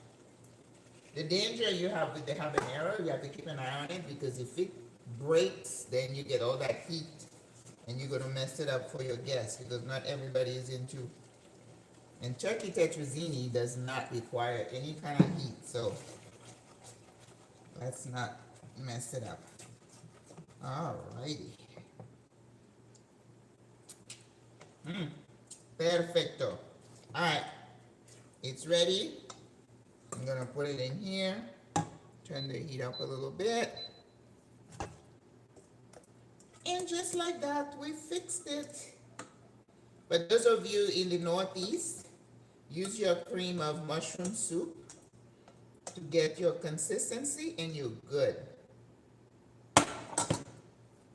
The danger you have with the habanero, you have to keep an eye on it because if it breaks, then you get all that heat and you're gonna mess it up for your guests because not everybody is into. And turkey tetrazzini does not require any kind of heat, so let's not mess it up. Alrighty. Perfecto. Alright. It's ready. I'm gonna put it in here. Turn the heat up a little bit. And just like that, we fixed it. But those of you in the Northeast, use your cream of mushroom soup to get your consistency and you're good.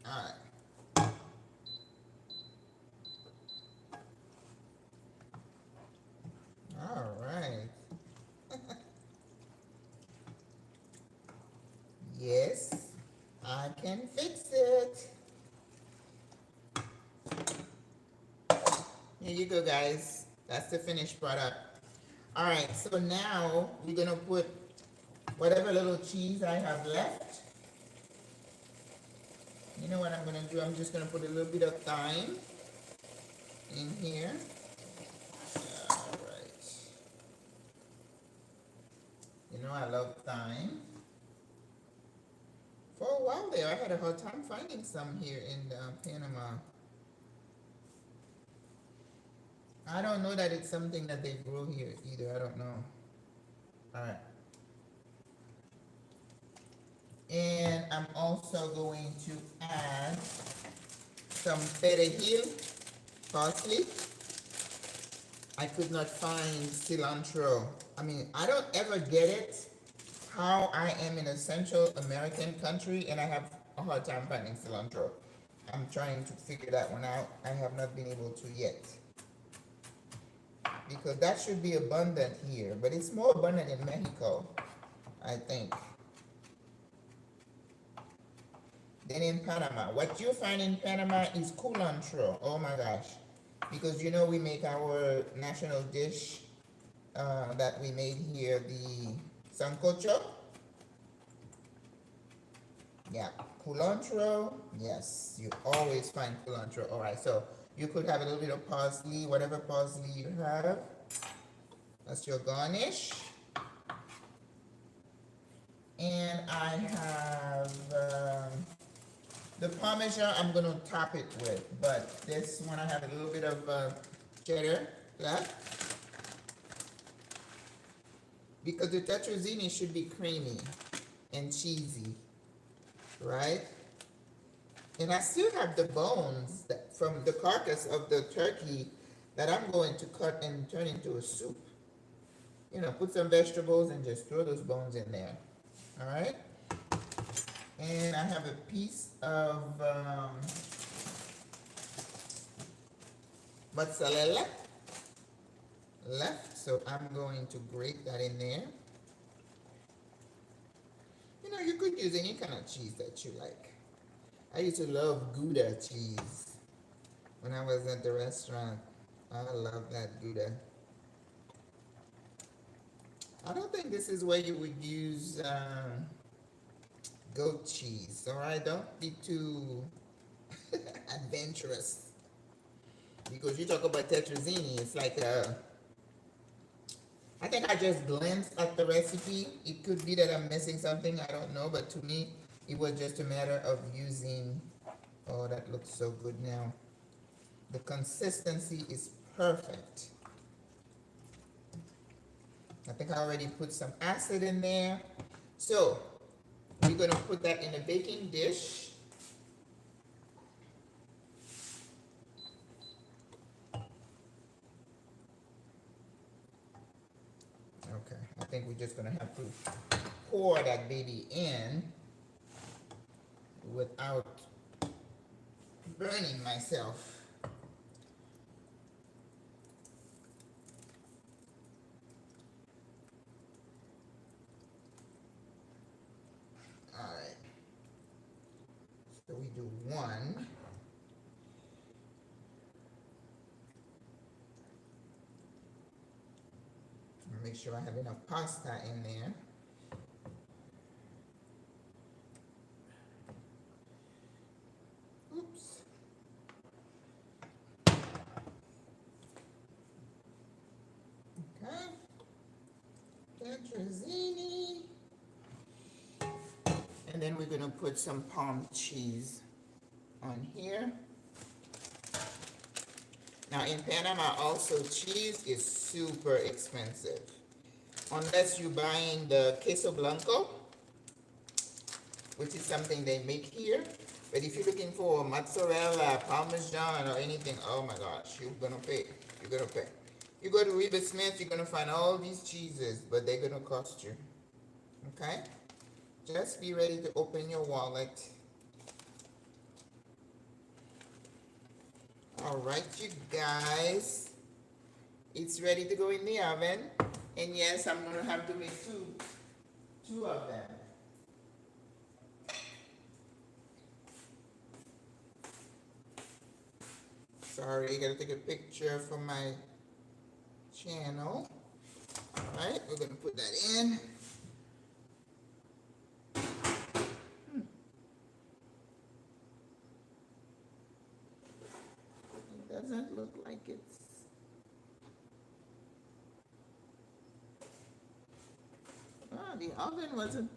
Alright. Alright. Yes, I can fix it. Here you go, guys. That's the finished product. Alright, so now we're gonna put whatever little cheese I have left. You know what I'm gonna do? I'm just gonna put a little bit of thyme in here. Alright. You know I love thyme. For a while there, I had a hard time finding some here in Panama. I don't know that it's something that they grow here either. I don't know. Alright. And I'm also going to add some perejil, parsley. I could not find cilantro. I mean, I don't ever get it how I am in a Central American country and I have a hard time finding cilantro. I'm trying to figure that one out. I have not been able to yet. Because that should be abundant here, but it's more abundant in Mexico, I think, than in Panama. What you find in Panama is culantro. Oh my gosh. Because you know we make our national dish that we made here, the sancocho. Yeah, culantro. Yes, you always find culantro. All right, so you could have a little bit of parsley, whatever parsley you have. That's your garnish. And I have the Parmesan I'm going to top it with. But this one I have a little bit of cheddar left. Because the tetrazzini should be creamy and cheesy, right? And I still have the bones from the carcass of the turkey that I'm going to cut and turn into a soup. You know, put some vegetables and just throw those bones in there. All right? And I have a piece of mozzarella left, so I'm going to grate that in there. You know, you could use any kind of cheese that you like. I used to love Gouda cheese when I was at the restaurant. I love that Gouda. I don't think this is where you would use goat cheese, all right? Don't be too adventurous. Because you talk about tetrazzini, it's like I think I just glanced at the recipe. It could be that I'm missing something, I don't know, but to me, it was just a matter of using, oh, that looks so good now. The consistency is perfect. I think I already put some acid in there. So, we're going to put that in a baking dish. Okay, I think we're just going to have to pour that baby in without burning myself. Alright, so we do one. Make sure I have enough pasta in there. Oops. Okay. Tetrazzini. And then we're going to put some palm cheese on here. Now in Panama also, cheese is super expensive. Unless you're buying the queso blanco, which is something they make here. But if you're looking for mozzarella, parmesan, or anything, oh my gosh, you're gonna pay. You're gonna pay. You go to Reba Smith, you're gonna find all these cheeses, but they're gonna cost you. Okay? Just be ready to open your wallet. All right, you guys. It's ready to go in the oven. And yes, I'm gonna have to make two of them. Sorry, I gotta take a picture for my channel. All right, we're gonna put that in. It doesn't look like it's. Oh, the oven wasn't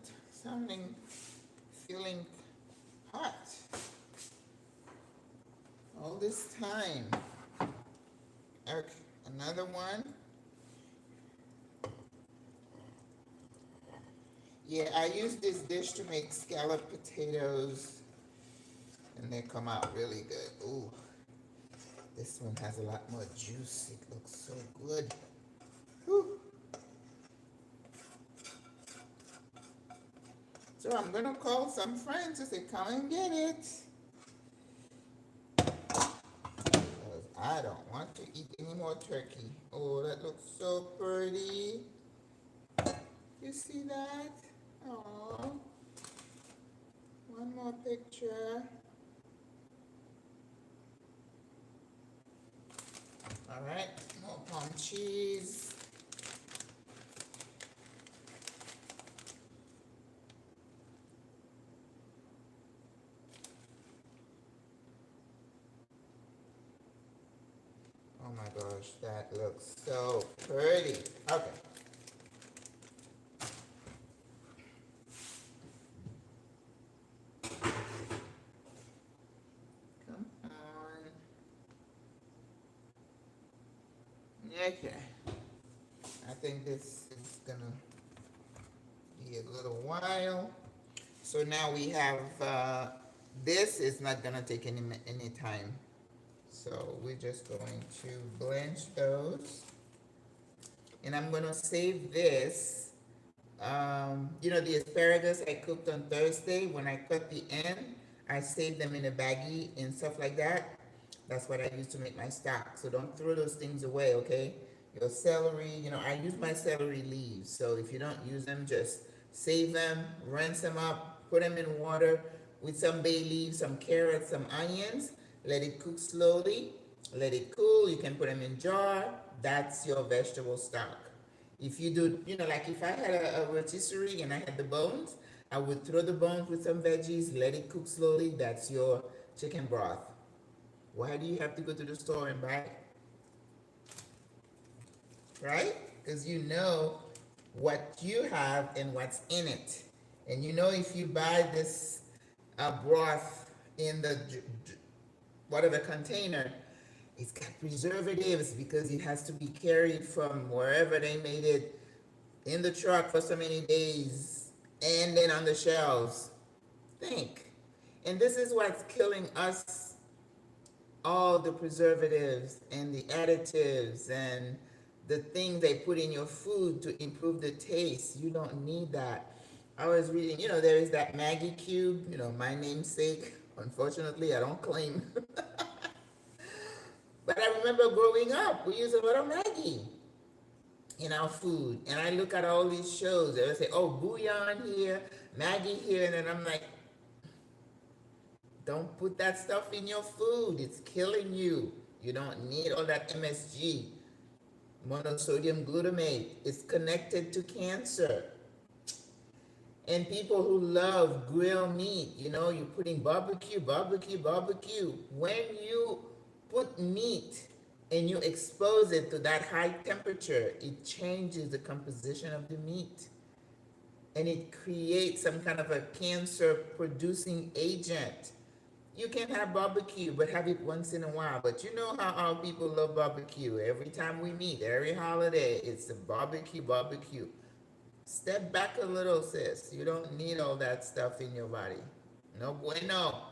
feeling hot all this time. Okay, another one. Yeah, I use this dish to make scalloped potatoes, and they come out really good. Ooh, this one has a lot more juice. It looks so good. Whew. So I'm gonna call some friends to say, come and get it. I don't want to eat any more turkey. Oh, that looks so pretty. You see that? Oh, one more picture. All right, more palm cheese. Oh my gosh, that looks so pretty. Okay. Come on. Okay. I think this is gonna be a little while. So now we have, this is not gonna take any time. So we're just going to blanch those. And I'm gonna save this. The asparagus I cooked on Thursday, when I cut the end, I saved them in a baggie and stuff like that. That's what I use to make my stock. So don't throw those things away, okay? Your celery, I use my celery leaves. So if you don't use them, just save them, rinse them up, put them in water with some bay leaves, some carrots, some onions. Let it cook slowly. Let it cool. You can put them in jar. That's your vegetable stock. If you do, like if I had a rotisserie and I had the bones, I would throw the bones with some veggies, let it cook slowly. That's your chicken broth. Why do you have to go to the store and buy it? Right? Because you know what you have and what's in it. And if you buy this broth in the whatever container, it's got preservatives because it has to be carried from wherever they made it in the truck for so many days and then on the shelves. Think. And this is what's killing us, all the preservatives and the additives and the things they put in your food to improve the taste. You don't need that. I was reading, there is that Maggie cube, my namesake. Unfortunately, I don't claim. But I remember growing up, we used a lot of Maggie in our food. And I look at all these shows, they would say, oh, bouillon here, Maggie here. And then I'm like, don't put that stuff in your food. It's killing you. You don't need all that MSG, monosodium glutamate. It's connected to cancer. And people who love grilled meat, you're putting barbecue. When you put meat and you expose it to that high temperature, it changes the composition of the meat. And it creates some kind of a cancer-producing agent. You can have barbecue, but have it once in a while. But you know how our people love barbecue. Every time we meet, every holiday, it's a barbecue. Step back a little, sis. You don't need all that stuff in your body. No bueno.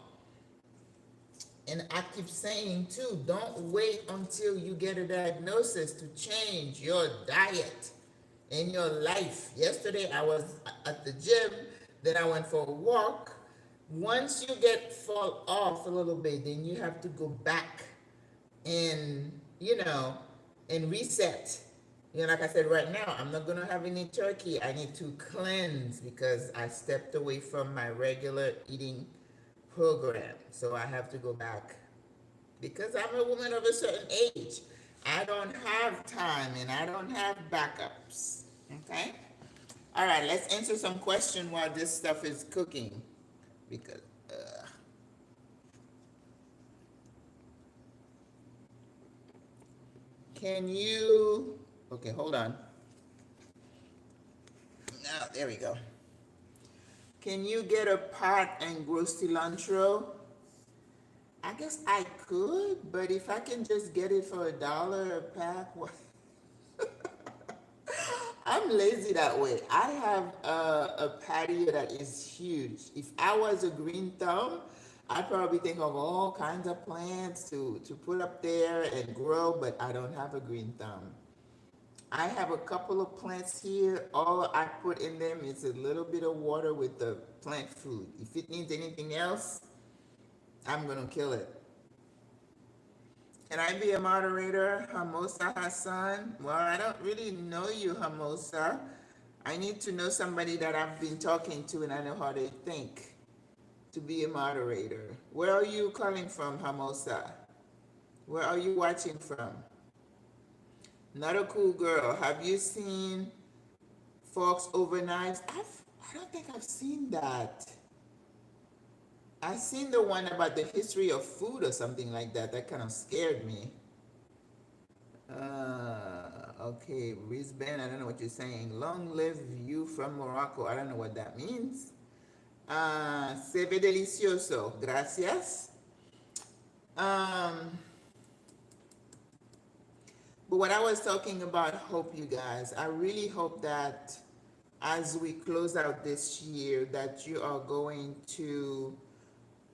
And I keep saying too, don't wait until you get a diagnosis to change your diet in your life. Yesterday I was at the gym, then I went for a walk. Once you fall off a little bit, then you have to go back and, and reset. Like I said, right now, I'm not going to have any turkey. I need to cleanse because I stepped away from my regular eating program. So I have to go back because I'm a woman of a certain age. I don't have time and I don't have backups. Okay? All right, let's answer some question while this stuff is cooking. Because, can you, okay, hold on. Now, there we go. Can you get a pot and grow cilantro? I guess I could, but if I can just get it for $1 a pack, what? I'm lazy that way. I have a patio that is huge. If I was a green thumb, I'd probably think of all kinds of plants to put up there and grow, but I don't have a green thumb. I have a couple of plants here. All I put in them is a little bit of water with the plant food. If it needs anything else, I'm going to kill it. Can I be a moderator, Hamosa Hassan? Well, I don't really know you, Hamosa. I need to know somebody that I've been talking to and I know how they think to be a moderator. Where are you calling from, Hamosa? Where are you watching from? Not a cool girl. Have you seen Forks Over Knives? I don't think I've seen that. I seen the one about the history of food or something like that. That kind of scared me. Okay, Brisbane, I don't know what you're saying. Long live you from Morocco. I don't know what that means. Se ve delicioso. Gracias. But what I was talking about, hope you guys, I really hope that as we close out this year, that you are going to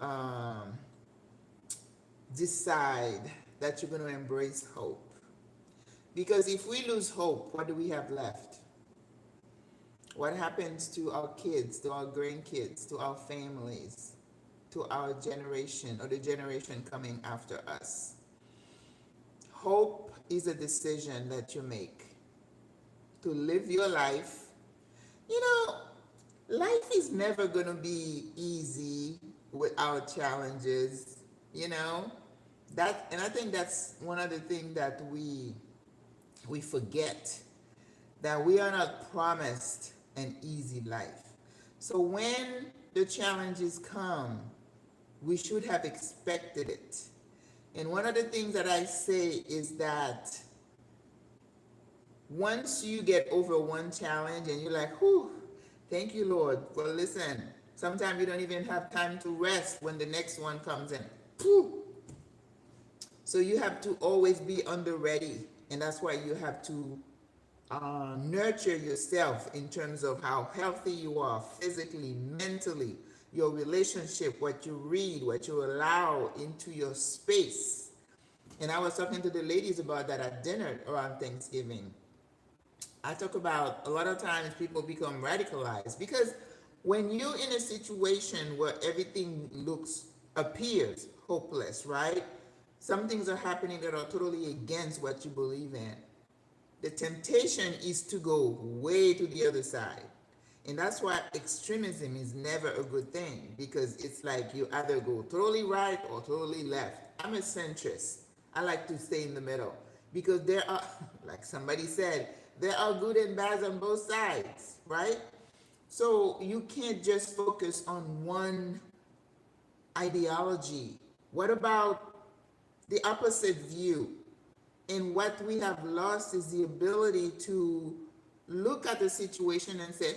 um, decide that you're going to embrace hope. Because if we lose hope, what do we have left? What happens to our kids, to our grandkids, to our families, to our generation or the generation coming after us? Hope is a decision that you make to live your life. You know, life is never going to be easy without challenges, you know? And I think that's one of the things that we forget, that we are not promised an easy life. So when the challenges come, we should have expected it. And one of the things that I say is that once you get over one challenge and you're like, whew, thank you, Lord. Well, listen, sometimes you don't even have time to rest when the next one comes in. Whew. So you have to always be on the ready. And that's why you have to nurture yourself in terms of how healthy you are physically, mentally, your relationship, what you read, what you allow into your space. And I was talking to the ladies about that at dinner around Thanksgiving. I talk about a lot of times people become radicalized because when you're in a situation where everything appears hopeless, right? Some things are happening that are totally against what you believe in. The temptation is to go way to the other side. And that's why extremism is never a good thing, because it's like you either go totally right or totally left. I'm a centrist. I like to stay in the middle because there are, like somebody said, there are good and bad on both sides, right? So you can't just focus on one ideology. What about the opposite view? And what we have lost is the ability to look at the situation and say,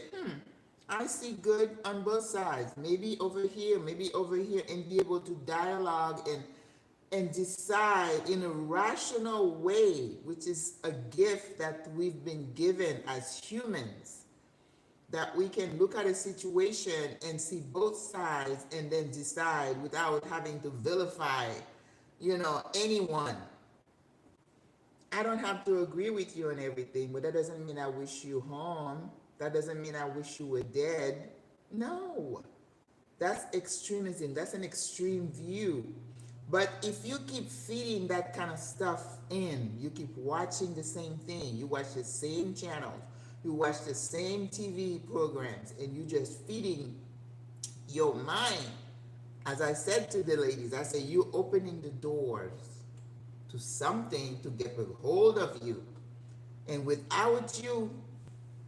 I see good on both sides, maybe over here, and be able to dialogue and decide in a rational way, which is a gift that we've been given as humans, that we can look at a situation and see both sides and then decide without having to vilify, anyone. I don't have to agree with you on everything, but that doesn't mean I wish you harm. That doesn't mean I wish you were dead. No, that's extremism. That's an extreme view. But if you keep feeding that kind of stuff in, you keep watching the same thing, you watch the same channels, you watch the same TV programs, and you just feeding your mind. As I said to the ladies, I say, you're opening the doors to something to get a hold of you. And without you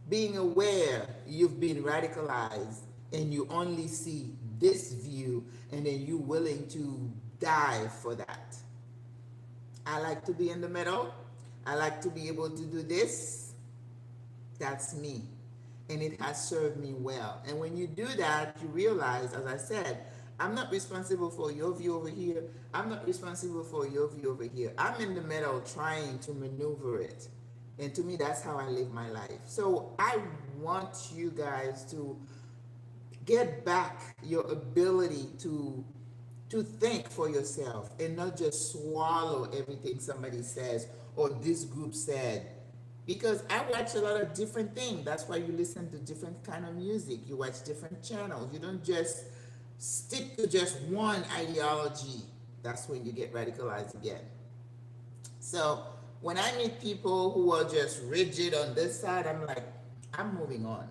being aware, you've been radicalized and you only see this view, and then you're willing to die for that. I like to be in the middle. I like to be able to do this. That's me. And it has served me well. And when you do that, you realize, as I said, I'm not responsible for your view over here. I'm not responsible for your view over here. I'm in the middle trying to maneuver it. And to me, that's how I live my life. So I want you guys to get back your ability to think for yourself and not just swallow everything somebody says or this group said. Because I watch a lot of different things. That's why you listen to different kind of music. You watch different channels. You don't just stick to just one ideology. That's when you get radicalized again. So when I meet people who are just rigid on this side, I'm like, I'm moving on.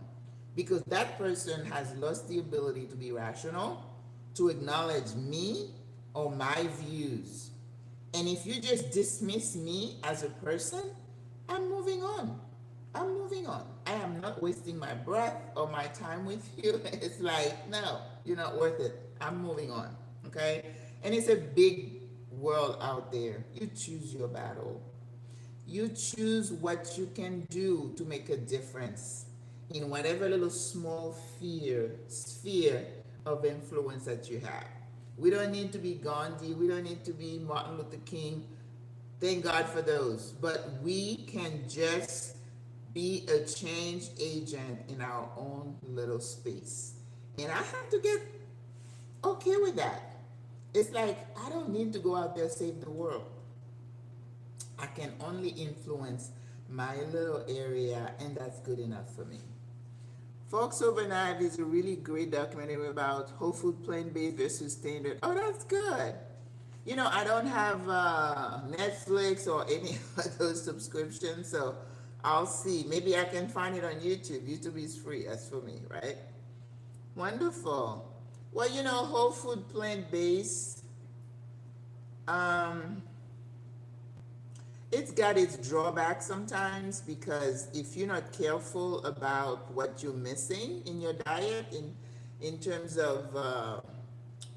Because that person has lost the ability to be rational, to acknowledge me or my views. And if you just dismiss me as a person, I'm moving on. I'm moving on. I am not wasting my breath or my time with you. It's like, no, you're not worth it. I'm moving on. Okay? And it's a big world out there. You choose your battle. You choose what you can do to make a difference in whatever little small sphere of influence that you have. We don't need to be Gandhi. We don't need to be Martin Luther King. Thank God for those. But we can just be a change agent in our own little space. And I have to get okay with that. It's like I don't need to go out there and save the world. I can only influence my little area, and that's good enough for me. Folks Overnight is a really great documentary about whole food plant-based versus standard. Oh, that's good. You know, I don't have Netflix or any of those subscriptions, so I'll see. Maybe I can find it on YouTube. YouTube is free, as for me, right? Wonderful. Well, you know, whole food plant-based, um, it's got its drawbacks sometimes because if you're not careful about what you're missing in your diet in terms of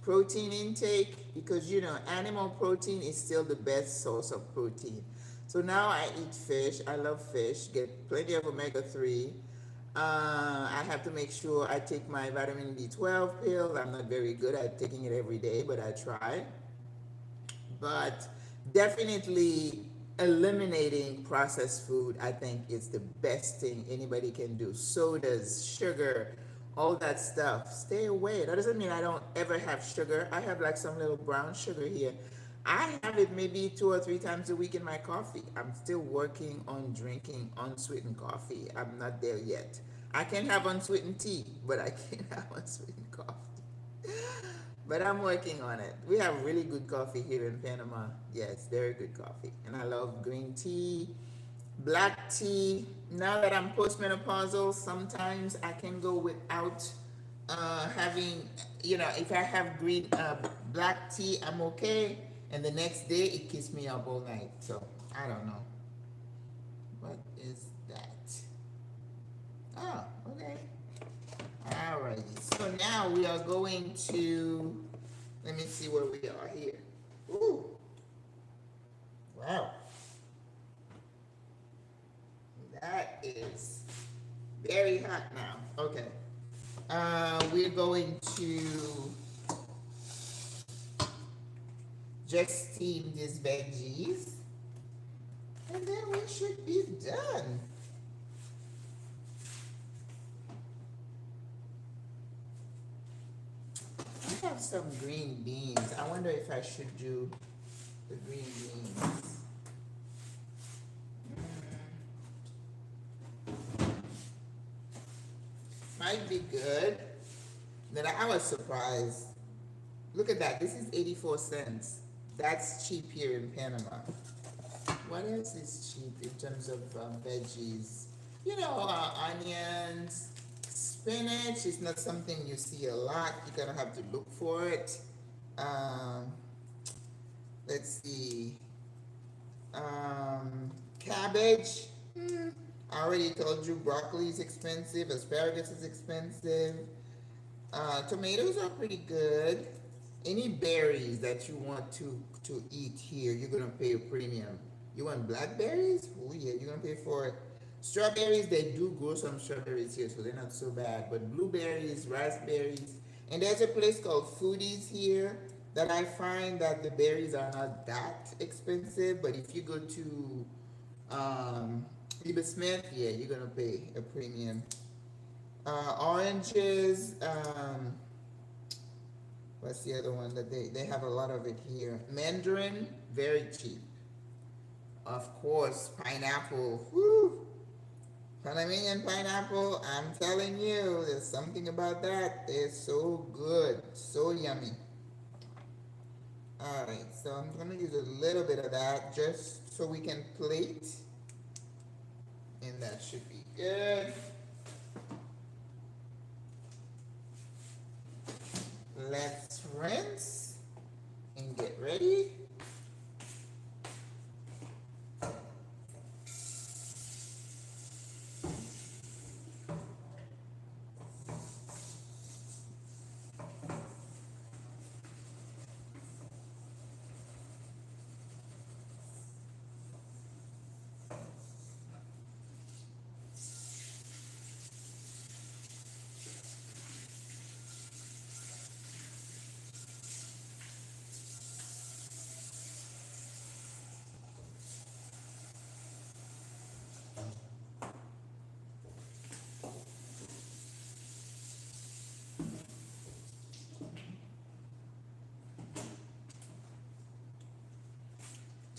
protein intake, because you know animal protein is still the best source of protein. So now I eat fish. I love fish. Get plenty of omega-3. I have to make sure I take my vitamin B12 pill. I'm not very good at taking it every day, but I try. But definitely eliminating processed food, I think, is the best thing anybody can do. Sodas, sugar, all that stuff. Stay away. That doesn't mean I don't ever have sugar. I have like some little brown sugar here. I have it maybe 2 or 3 times a week in my coffee. I'm still working on drinking unsweetened coffee. I'm not there yet. I can have unsweetened tea, but I can't have unsweetened coffee. But I'm working on it. We have really good coffee here in Panama. Yes, very good coffee. And I love green tea, black tea. Now that I'm postmenopausal, sometimes I can go without having, you know, if I have green black tea, I'm okay. And the next day, it keeps me up all night. So I don't know. What is that? Oh, okay. Alrighty. So now we are going to, let me see where we are here. Ooh. Wow. That is very hot now. Okay. We're going to just steam these veggies. And then we should be done. I have some green beans. I wonder if I should do the green beans. Might be good. Then I was surprised. Look at that. This is 84 cents. That's cheap here in Panama. What else is cheap in terms of veggies? You know, onions, spinach is not something you see a lot. You're gonna have to look for it. Let's see. Cabbage. I already told you broccoli is expensive. Asparagus is expensive. Tomatoes are pretty good. Any berries that you want to eat here, you're gonna pay a premium. You want blackberries? Oh yeah, you're gonna pay for it. Strawberries, they do grow some strawberries here, so they're not so bad. But blueberries, raspberries, and there's a place called Foodies here that I find that the berries are not that expensive. But if you go to Eba Smith, yeah, you're gonna pay a premium. Oranges, what's the other one that they have a lot of it here? Mandarin, very cheap. Of course, pineapple. Woo! Panamanian pineapple, I'm telling you, there's something about that. It's so good, so yummy. All right, so I'm gonna use a little bit of that just so we can plate, and that should be good. Let's rinse and get ready.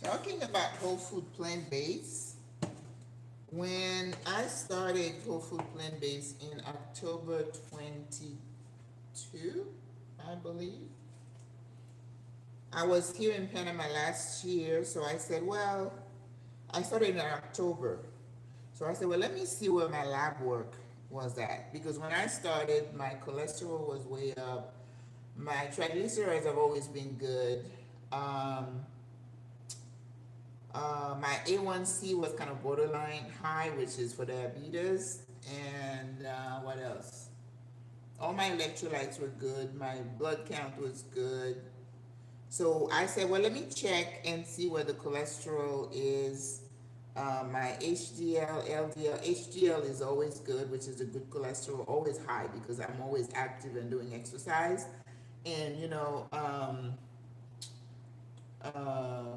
Talking about whole food plant-based, when I started whole food plant-based in October 22, I believe, I was here in Panama last year, so I said, well, I started in October. So I said, well, let me see where my lab work was at. Because when I started, my cholesterol was way up. My triglycerides have always been good. Um, my A1C was kind of borderline high, which is for diabetes. And what else? All my electrolytes were good. My blood count was good. So I said, well, let me check and see where the cholesterol is. My HDL, LDL, HDL is always good, which is a good cholesterol, always high because I'm always active and doing exercise. And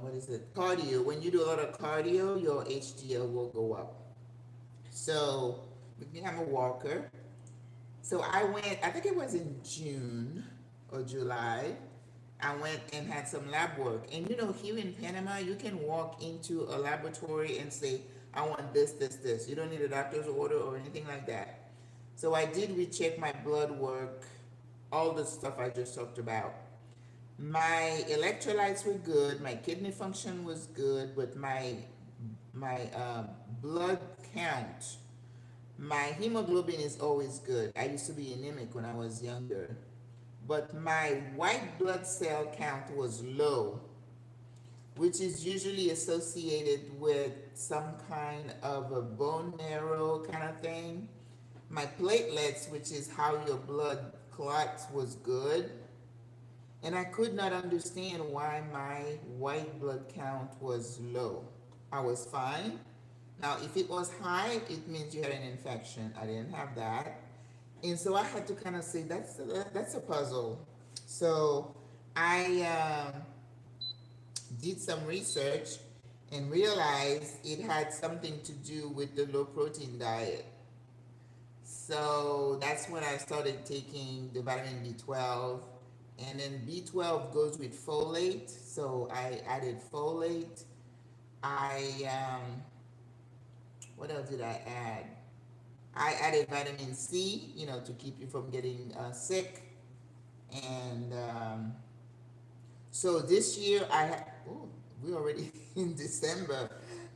what is it? Cardio. When you do a lot of cardio, your HDL will go up. So I'm a walker. So I went, I think it was in June or July. I went and had some lab work. And here in Panama, you can walk into a laboratory and say, I want this, this, this. You don't need a doctor's order or anything like that. So I did recheck my blood work, all the stuff I just talked about. My electrolytes were good, my kidney function was good, but my blood count, my hemoglobin is always good. I used to be anemic when I was younger, but my white blood cell count was low, which is usually associated with some kind of a bone marrow kind of thing. My platelets, which is how your blood clots, was good. And I could not understand why my white blood count was low. I was fine. Now, if it was high, it means you had an infection. I didn't have that. And so I had to kind of say, that's a puzzle. So I did some research and realized it had something to do with the low protein diet. So that's when I started taking the vitamin B12, and then B12 goes with folate. So I added folate. What else did I add? I added vitamin C, to keep you from getting sick. And so this year we're already in December,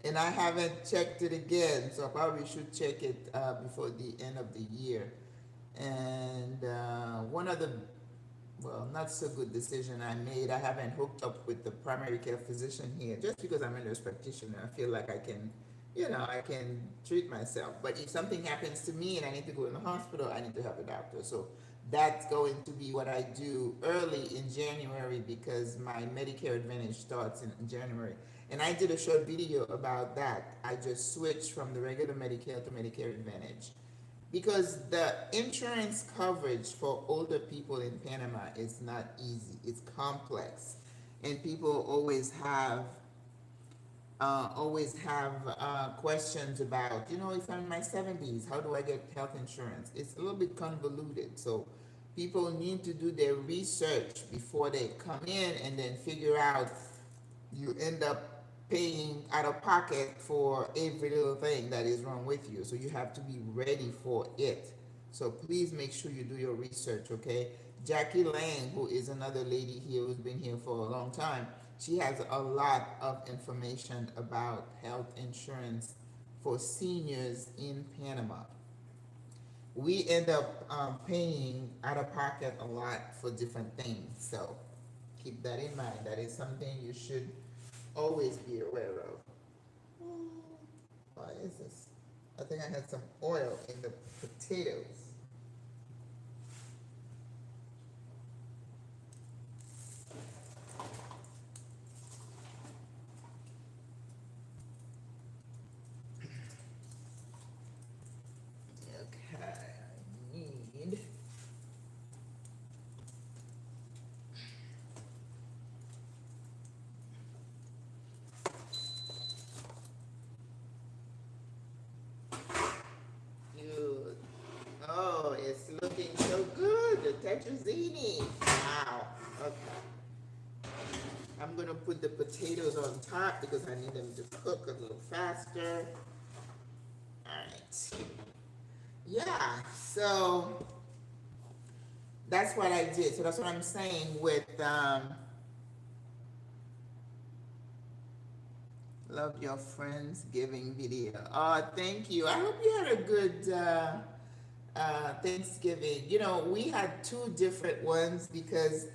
and I haven't checked it again. So I probably should check it before the end of the year. And one of the not so good decision I made, I haven't hooked up with the primary care physician here, just because I'm a nurse practitioner. I feel like I can, I can treat myself. But if something happens to me and I need to go in the hospital, I need to have a doctor. So that's going to be what I do early in January, because my Medicare Advantage starts in January. And I did a short video about that. I just switched from the regular Medicare to Medicare Advantage, because the insurance coverage for older people in Panama is not easy. It's complex, and people always have questions about, if I'm in my 70s, how do I get health insurance? It's a little bit convoluted, so people need to do their research before they come in, and then figure out you end up paying out of pocket for every little thing that is wrong with you. So you have to be ready for it. So please make sure you do your research, okay? Jackie Lang, who is another lady here who's been here for a long time, she has a lot of information about health insurance for seniors in Panama. We end up paying out of pocket a lot for different things. So keep that in mind. That is something you should always be aware of. Why is this? I think I had some oil in the potatoes. Okay, I need. Good. Oh, it's looking so good. The tetrazzini. Wow. Okay. I'm gonna put the potatoes on top because I need them to cook a little faster. All right. Yeah. So that's what I did. So that's what I'm saying with love your friends giving video. Oh, thank you. I hope you had a good Thanksgiving. You know, we had two different ones because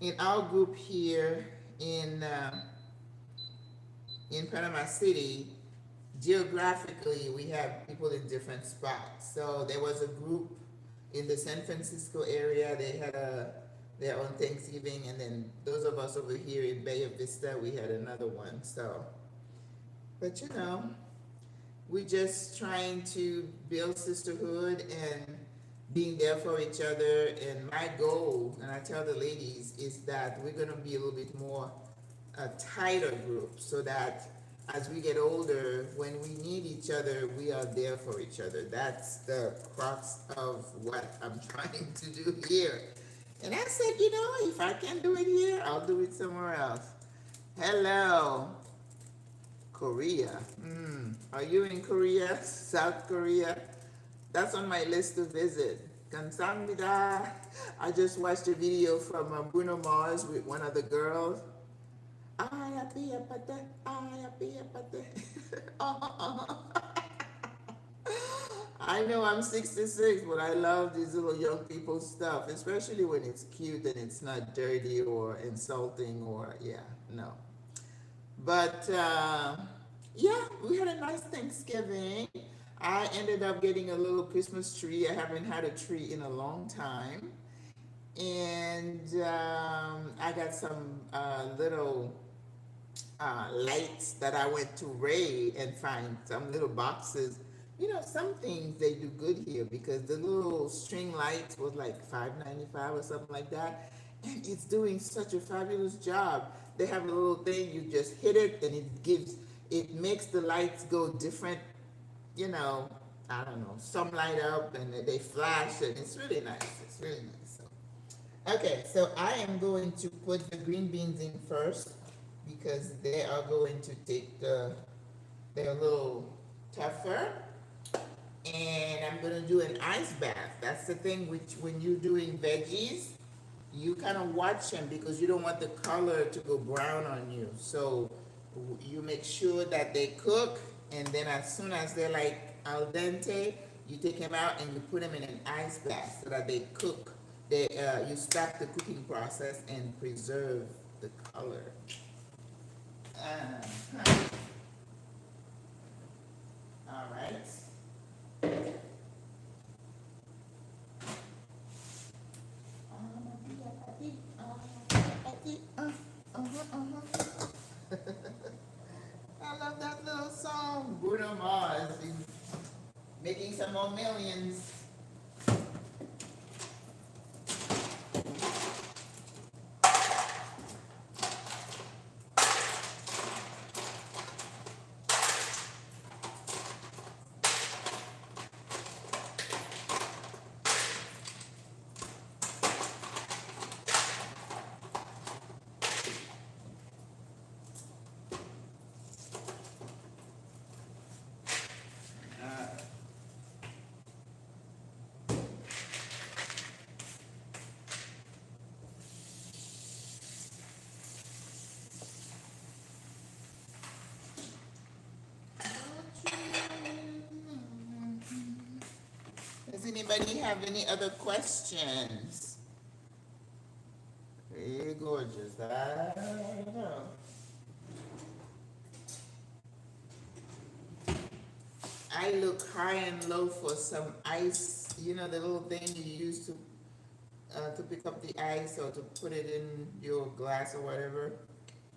in our group here in Panama City, geographically, we have people in different spots. So there was a group in the San Francisco area. They had their own Thanksgiving, and then those of us over here in Bay of Vista, we had another one. So, but you know, we're just trying to build sisterhood and being there for each other. And my goal, and I tell the ladies, is that we're gonna be a little bit more a tighter group so that as we get older, when we need each other, we are there for each other. That's the crux of what I'm trying to do here. And I said, you know, if I can't do it here, I'll do it somewhere else. Hello, Korea. Are you in Korea? South Korea? That's on my list to visit. Kamsahamnida. I just watched a video from Bruno Mars with one of the girls. I know I'm 66, but I love these little young people stuff, especially when it's cute and it's not dirty or insulting or, yeah, no. But yeah, we had a nice Thanksgiving. I ended up getting a little Christmas tree. I haven't had a tree in a long time. And I got some little lights that I went to Ray and find some little boxes. You know, some things they do good here because the little string lights was like $5.95 or something like that. And it's doing such a fabulous job. They have a little thing, you just hit it and it makes the lights go different, you know, I don't know, some light up and they flash and it's really nice. It's really nice. So, okay, so I am going to put the green beans in first because they are going to take they're a little tougher. And I'm gonna do an ice bath. That's the thing which when you're doing veggies, you kind of watch them because you don't want the color to go brown on you. So you make sure that they cook, and then as soon as they're like al dente, you take them out and you put them in an ice bath so that they cook. You start the cooking process and preserve the color. Uh-huh. All right. I love that little song. Bruno Mars is making some more millions. anybody have any other questions? Very gorgeous. I don't know. I look high and low for some ice. You know the little thing you use to pick up the ice or to put it in your glass or whatever.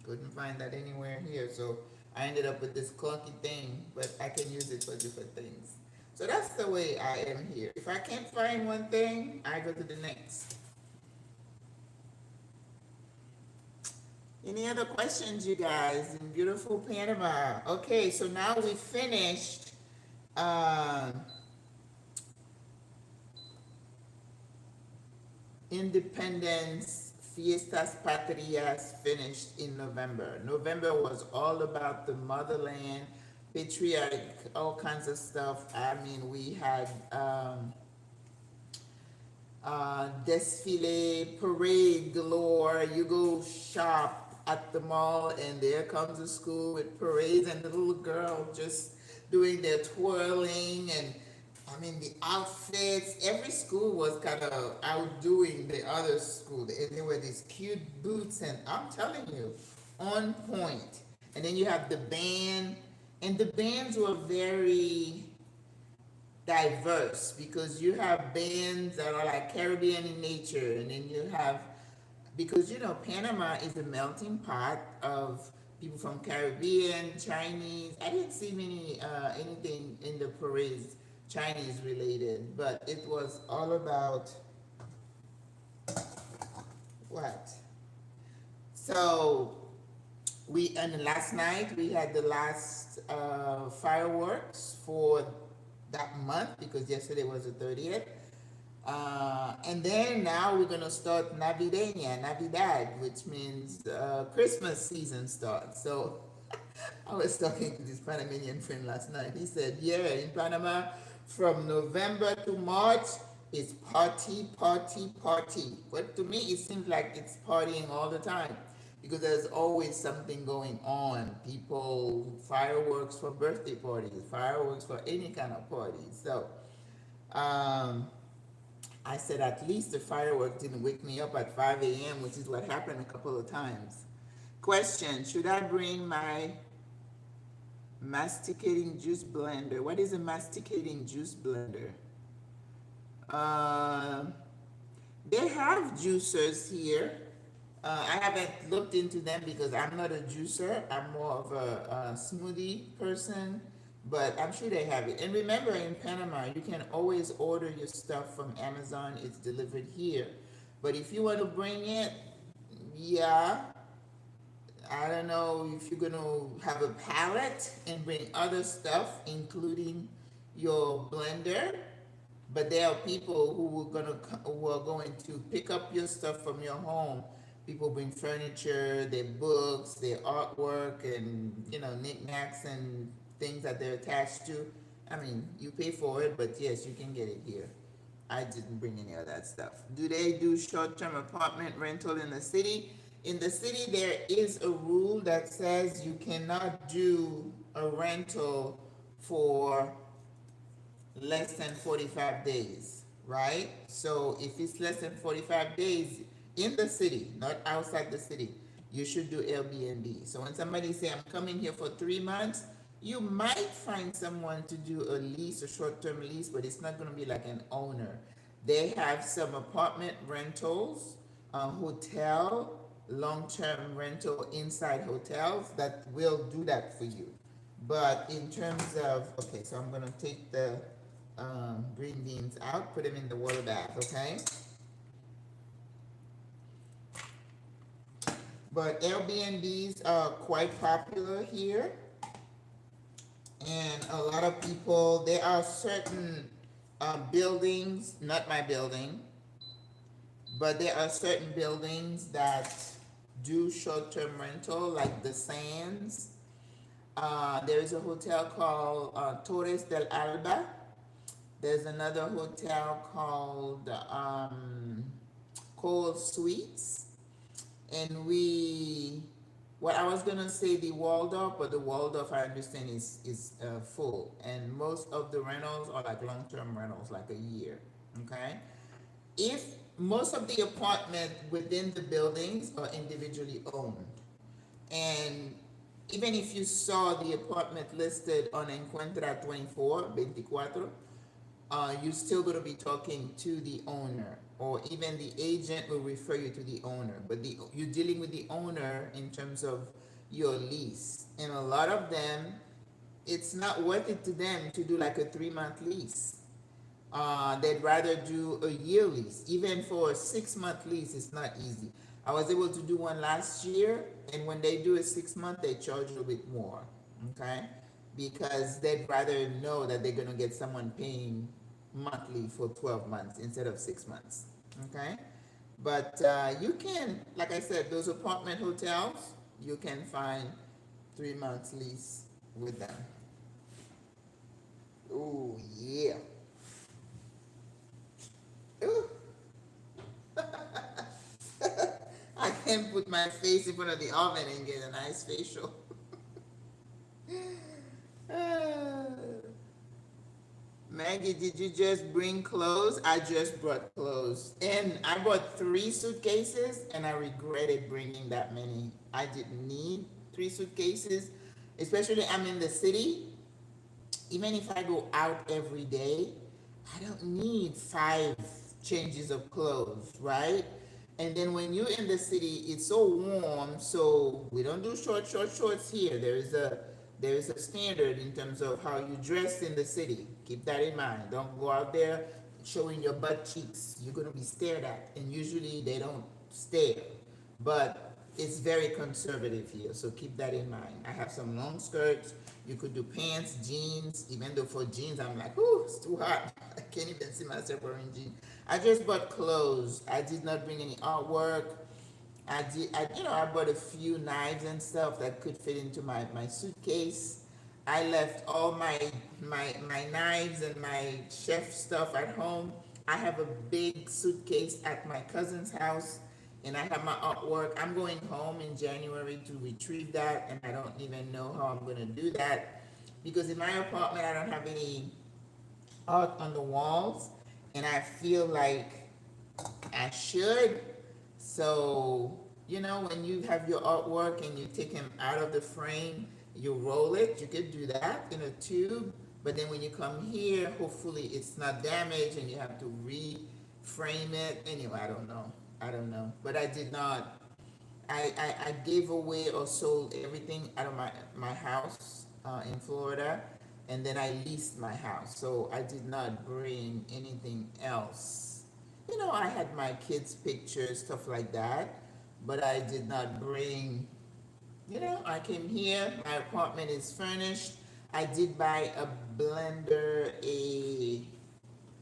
Couldn't find that anywhere here, so I ended up with this clunky thing, but I can use it for different things. So that's the way I am here. If I can't find one thing, I go to the next. Any other questions, you guys, in beautiful Panama? Okay, so now we finished Independence Fiestas Patrias finished in November. November was all about the motherland, patriotic, all kinds of stuff. I mean, we had desfile, parade galore. You go shop at the mall, and there comes a school with parades, and the little girl just doing their twirling, and I mean the outfits. Every school was kind of outdoing the other school, and there were these cute boots, and I'm telling you, on point. And then you have the band, and the bands were very diverse because you have bands that are like Caribbean in nature, and then you have, because you know Panama is a melting pot of people from Caribbean, Chinese. I didn't see many anything in the parades Chinese related, but it was all about what? So and last night we had the last fireworks for that month because yesterday was the 30th. And then now we're gonna start Navidad, which means Christmas season starts. So I was talking to this Panamanian friend last night. He said, yeah, in Panama, from November to March, it's party, party, party. But to me, it seems like it's partying all the time because there's always something going on. People, fireworks for birthday parties, fireworks for any kind of party. So, I said at least the fireworks didn't wake me up at 5 a.m., which is what happened a couple of times. Question, should I bring my masticating juice blender? What is a masticating juice blender? They have juicers here. I haven't looked into them because I'm not a juicer. I'm more of a smoothie person, but I'm sure they have it. And remember, in Panama, you can always order your stuff from Amazon. It's delivered here. But if you want to bring it, yeah, I don't know if you're going to have a pallet and bring other stuff, including your blender. But there are people who are going to pick up your stuff from your home. People bring furniture, their books, their artwork, and knickknacks and things that they're attached to. I mean, you pay for it, but yes, you can get it here. I didn't bring any of that stuff. Do they do short-term apartment rental in the city? In the city, there is a rule that says you cannot do a rental for less than 45 days, right? So if it's less than 45 days in the city, not outside the city, you should do Airbnb. So when somebody say, I'm coming here for 3 months, you might find someone to do a lease, a short-term lease, but it's not going to be like an owner. They have some apartment rentals, hotel, long-term rental inside hotels that will do that for you. But in terms of, okay, so I'm going to take the green beans out, put them in the water bath, okay? But Airbnbs are quite popular here. And a lot of people, there are certain buildings, not my building, but there are certain buildings that do short-term rental, like the Sands. There is a hotel called Torres del Alba. There's another hotel called Cold Suites. And what I was gonna say the Waldorf, but the Waldorf I understand is full. And most of the rentals are like long-term rentals, like a year. Okay. If most of the apartment within the buildings are individually owned, and even if you saw the apartment listed on Encuentra 24, you're still going to be talking to the owner, or even the agent will refer you to the owner. But you're dealing with the owner in terms of your lease. And a lot of them, it's not worth it to them to do like a 3-month lease. They'd rather do a year lease. Even for a 6-month lease, it's not easy. I was able to do one last year, and when they do a 6-month, they charge a little bit more, okay? Because they'd rather know that they're gonna get someone paying monthly for 12 months instead of 6 months, okay? But you can, like I said, those apartment hotels, you can find 3 months lease with them. Oh yeah. Ooh. I can put my face in front of the oven and get a nice facial. Ah. Maggie, did you just bring clothes? I just brought clothes. And I bought 3 suitcases, and I regretted bringing that many. I didn't need 3 suitcases, especially I'm in the city. Even if I go out every day, I don't need 5 changes of clothes, right? And then when you're in the city, it's so warm, so we don't do shorts here. There is a standard in terms of how you dress in the city. Keep that in mind. Don't go out there showing your butt cheeks. You're gonna be stared at, and usually they don't stare. But it's very conservative here, so keep that in mind. I have some long skirts. You could do pants, jeans. Even though for jeans, I'm like, ooh, it's too hot. I can't even see myself wearing jeans. I just bought clothes. I did not bring any artwork. I bought a few knives and stuff that could fit into my suitcase. I left all my knives and my chef stuff at home. I have a big suitcase at my cousin's house, and I have my artwork. I'm going home in January to retrieve that, and I don't even know how I'm going to do that, because in my apartment I don't have any art on the walls, and I feel like I should. So, when you have your artwork and you take him out of the frame, you roll it. You could do that in a tube. But then when you come here, hopefully it's not damaged and you have to reframe it. Anyway, I don't know. I don't know. But I did not. I gave away or sold everything out of my house in Florida. And then I leased my house. So I did not bring anything else. I had my kids' pictures, stuff like that, but I did not bring, I came here, my apartment is furnished. I did buy a blender, a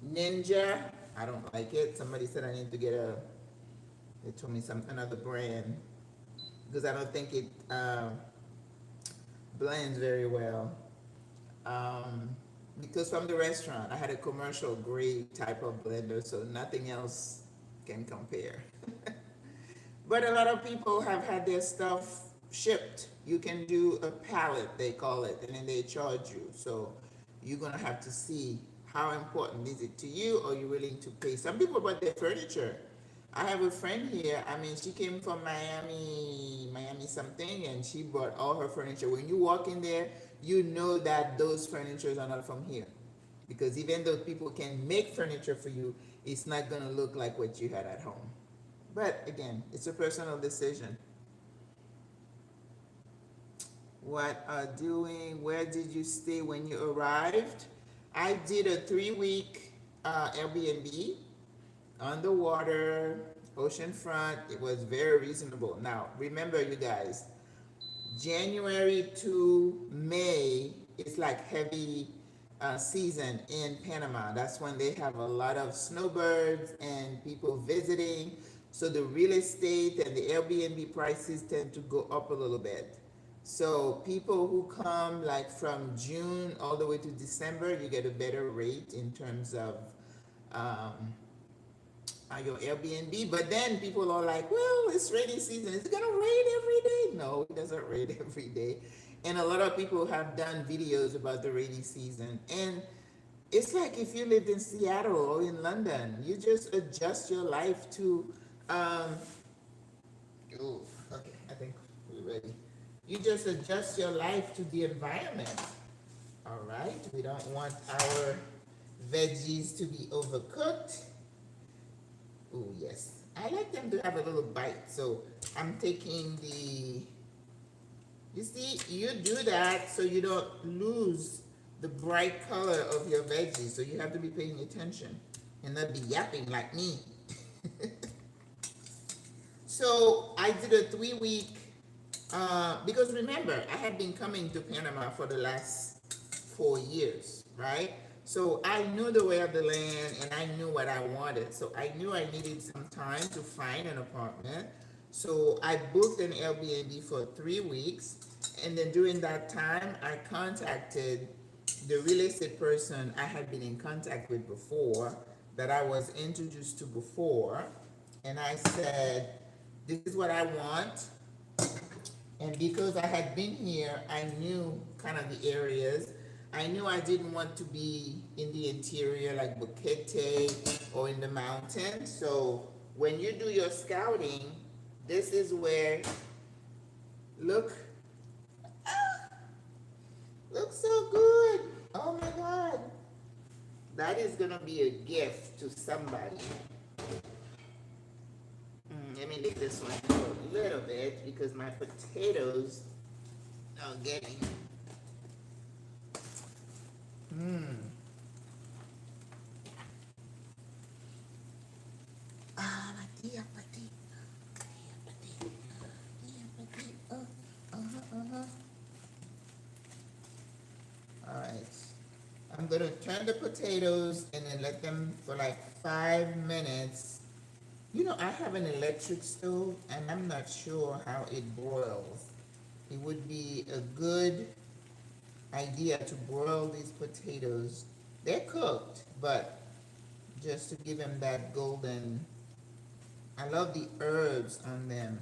Ninja. I don't like it. Somebody said I need to get they told me another brand, because I don't think it blends very well. Because from the restaurant, I had a commercial grade type of blender, so nothing else can compare. But a lot of people have had their stuff shipped. You can do a pallet, they call it, and then they charge you. So you're gonna have to see how important is it to you, or you're willing to pay. Some people bought their furniture. I have a friend here. I mean, she came from Miami something, and she brought all her furniture. When you walk in there, you know that those furnitures are not from here. Because even though people can make furniture for you, it's not going to look like what you had at home. But again, it's a personal decision. What are doing? Where did you stay when you arrived? I did a 3-week Airbnb on the water, oceanfront. It was very reasonable. Now, remember, you guys, January to May is like heavy season in Panama. That's when they have a lot of snowbirds and people visiting. So the real estate and the Airbnb prices tend to go up a little bit. So people who come like from June all the way to December, you get a better rate in terms of your Airbnb. But then people are like, well, it's rainy season. Is it gonna rain every day? No, it doesn't rain every day. And a lot of people have done videos about the rainy season. And It's like if you lived in Seattle or in London, you just adjust your life to, um, oh, okay, I think we're ready. You just adjust your life to the environment. All right, we don't want our veggies to be overcooked. Oh, yes. I like them to have a little bite. So I'm taking the, you see, you do that so you don't lose the bright color of your veggies. So you have to be paying attention and not be yapping like me. So I did a 3 week, because remember, I had been coming to Panama for the last 4 years, right? So I knew the way of the land and I knew what I wanted. So I knew I needed some time to find an apartment. So I booked an Airbnb for 3 weeks. And then during that time, I contacted the real estate person I had been in contact with before, that I was introduced to before. And I said, this is what I want. And because I had been here, I knew kind of the areas. I knew I didn't want to be in the interior like Boquete or in the mountains. So when you do your scouting, this is where, look, looks so good. Oh my God. That is gonna be a gift to somebody. Let me leave this one for a little bit because my potatoes are getting. Ah, Matia, Matia, Matia, Matia. All right. I'm gonna turn the potatoes and then let them for like 5 minutes. You know, I have an electric stove and I'm not sure how it boils. It would be a good idea to broil these potatoes. They're cooked, but just to give them that golden. I love the herbs on them.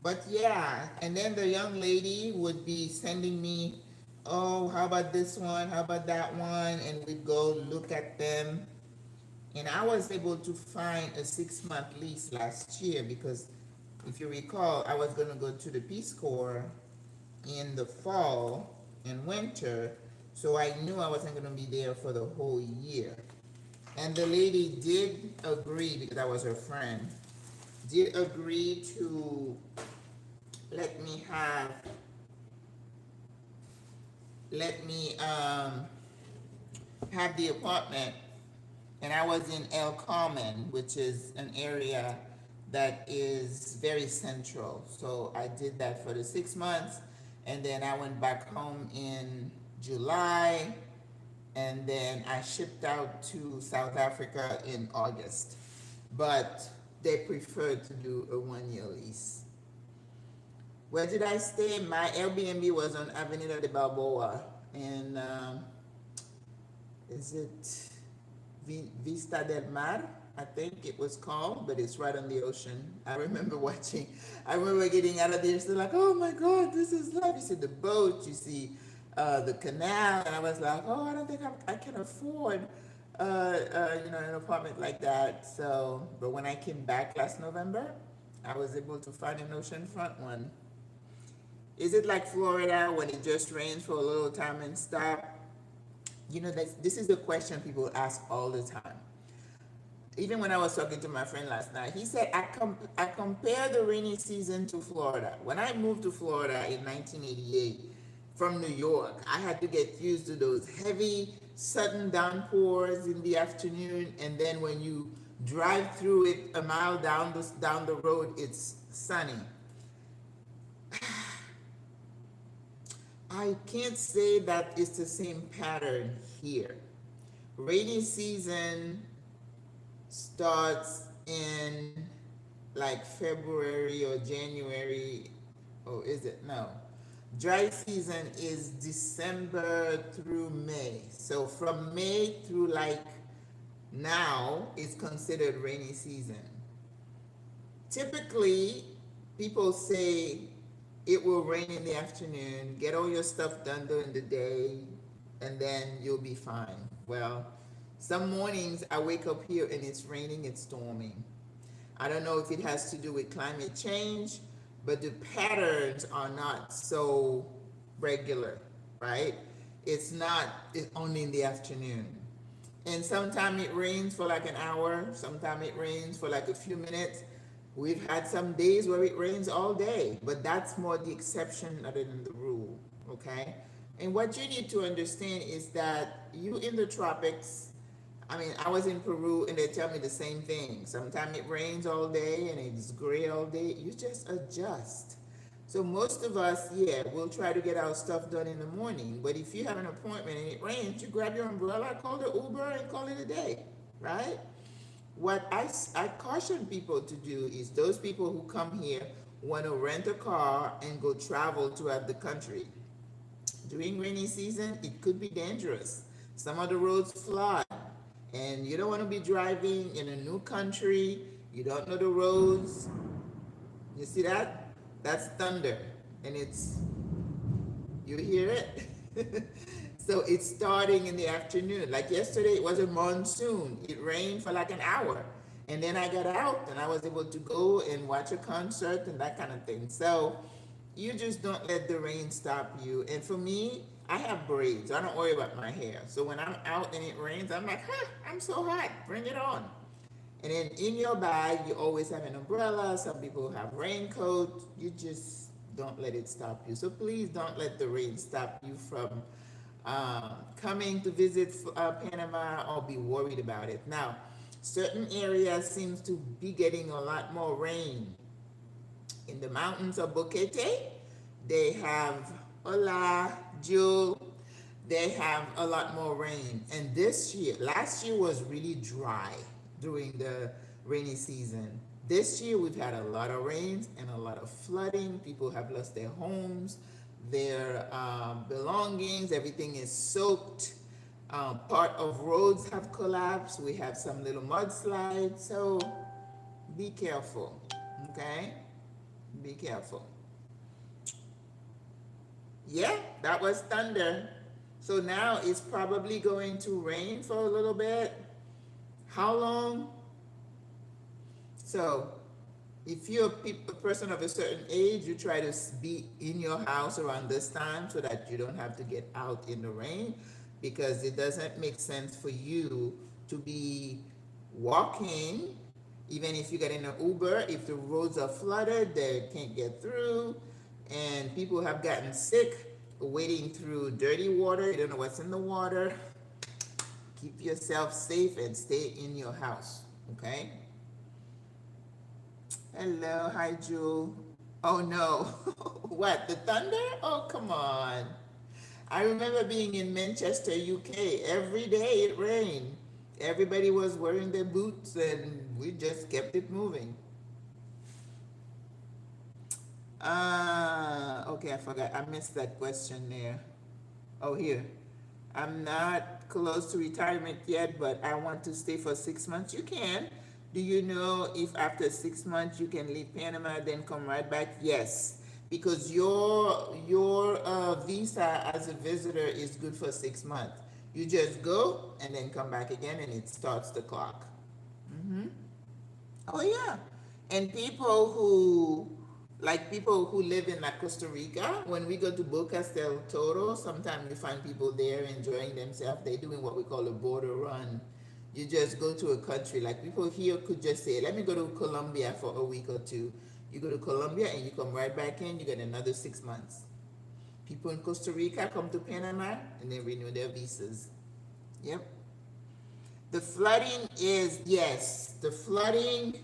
But yeah, and then the young lady would be sending me, oh, how about this one? How about that one? And we'd go look at them. And I was able to find a 6 month lease last year because if you recall, I was going to go to the Peace Corps in the fall and winter. So I knew I wasn't going to be there for the whole year. And the lady did agree, because I was her friend, did agree to let me have, let me have the apartment. And I was in El Carmen, which is an area that is very central. So I did that for the 6 months. And then I went back home in July. And then I shipped out to South Africa in August. But they preferred to do a 1 year lease. Where did I stay? My Airbnb was on Avenida de Balboa. And is it Vista del Mar? I think it was called, but it's right on the ocean. I remember watching, I remember getting out of there, so like, oh my God, this is life. You see the boat, you see the canal, and I was like, oh, I don't think I can afford, an apartment like that. So, but when I came back last November, I was able to find an oceanfront one. Is it like Florida when it just rains for a little time and stop? You know, this is the question people ask all the time. Even when I was talking to my friend last night, he said, I compare the rainy season to Florida. When I moved to Florida in 1988 from New York, I had to get used to those heavy, sudden downpours in the afternoon. And then when you drive through it a mile down the road, it's sunny. I can't say that it's the same pattern here. Rainy season starts in like February or January. Oh, is it? No. Dry season is December through May. So from May through like now is considered rainy season. Typically, people say it will rain in the afternoon. Get all your stuff done during the day, and then you'll be fine. Well, some mornings I wake up here and it's raining, it's storming. I don't know if it has to do with climate change, but the patterns are not so regular, right? It's not it's only in the afternoon. And sometimes it rains for like an hour, sometimes it rains for like a few minutes. We've had some days where it rains all day, but that's more the exception rather than the rule, okay? And what you need to understand is that you in the tropics, I mean, I was in Peru and they tell me the same thing. Sometimes it rains all day and it's gray all day. You just adjust. So most of us, yeah, we'll try to get our stuff done in the morning. But if you have an appointment and it rains, you grab your umbrella, call the Uber, and call it a day, right? What I caution people to do is those people who come here want to rent a car and go travel throughout the country. During rainy season, it could be dangerous. Some of the roads flood, and you don't want to be driving in a new country. You don't know the roads. You see that? That's thunder, and you hear it? So it's starting in the afternoon. Like yesterday, it was a monsoon. It rained for like an hour. And then I got out and I was able to go and watch a concert and that kind of thing. So you just don't let the rain stop you. And for me, I have braids. I don't worry about my hair. So when I'm out and it rains, I'm like, I'm so hot. Bring it on. And then in your bag, you always have an umbrella. Some people have raincoat. You just don't let it stop you. So please don't let the rain stop you from coming to visit Panama or be worried about it. Now, certain areas seems to be getting a lot more rain. In the mountains of Boquete, they have Hola, Jewel, they have a lot more rain. And last year was really dry during the rainy season. This year we've had a lot of rains and a lot of flooding. People have lost their homes, their belongings, everything is soaked. Part of roads have collapsed. We have some little mudslides. So be careful, okay? Be careful. Yeah, that was thunder. So now it's probably going to rain for a little bit. How long? So if you're a person of a certain age, you try to be in your house around this time so that you don't have to get out in the rain, because it doesn't make sense for you to be walking, even if you get in an Uber, if the roads are flooded, they can't get through, and people have gotten sick wading through dirty water. You don't know what's in the water. Keep yourself safe and stay in your house, okay? Hello, hi, Jewel. Oh no, what, the thunder? Oh, come on. I remember being in Manchester, UK. Every day it rained. Everybody was wearing their boots and we just kept it moving. Okay, I forgot. I missed that question there. Oh, here. I'm not close to retirement yet, but I want to stay for 6 months. You can. Do you know if after 6 months you can leave Panama, then come right back? Yes, because your visa as a visitor is good for 6 months. You just go and then come back again, and it starts the clock. Oh yeah, and people who live in like Costa Rica, when we go to Bocas del Toro, sometimes you find people there enjoying themselves. They're doing what we call a border run. You just go to a country, like people here could just say, let me go to Colombia for a week or two. You go to Colombia and you come right back in, you get another 6 months. People in Costa Rica come to Panama and they renew their visas. Yep. The flooding is, yes, the flooding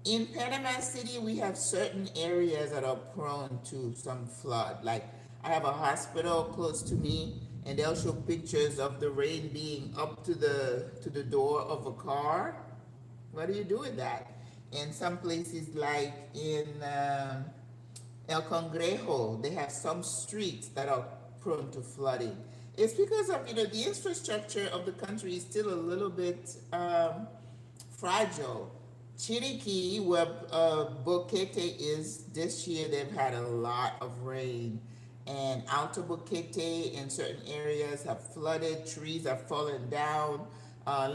in Panama City, we have certain areas that are prone to some flood. Like I have a hospital close to me, and they'll show pictures of the rain being up to the door of a car. What do you do with that? In some places, like in El Congrejo, they have some streets that are prone to flooding. It's because of the infrastructure of the country is still a little bit fragile. Chiriquí, where Boquete is, this year they've had a lot of rain. And Alto Boquete in certain areas have flooded, trees have fallen down,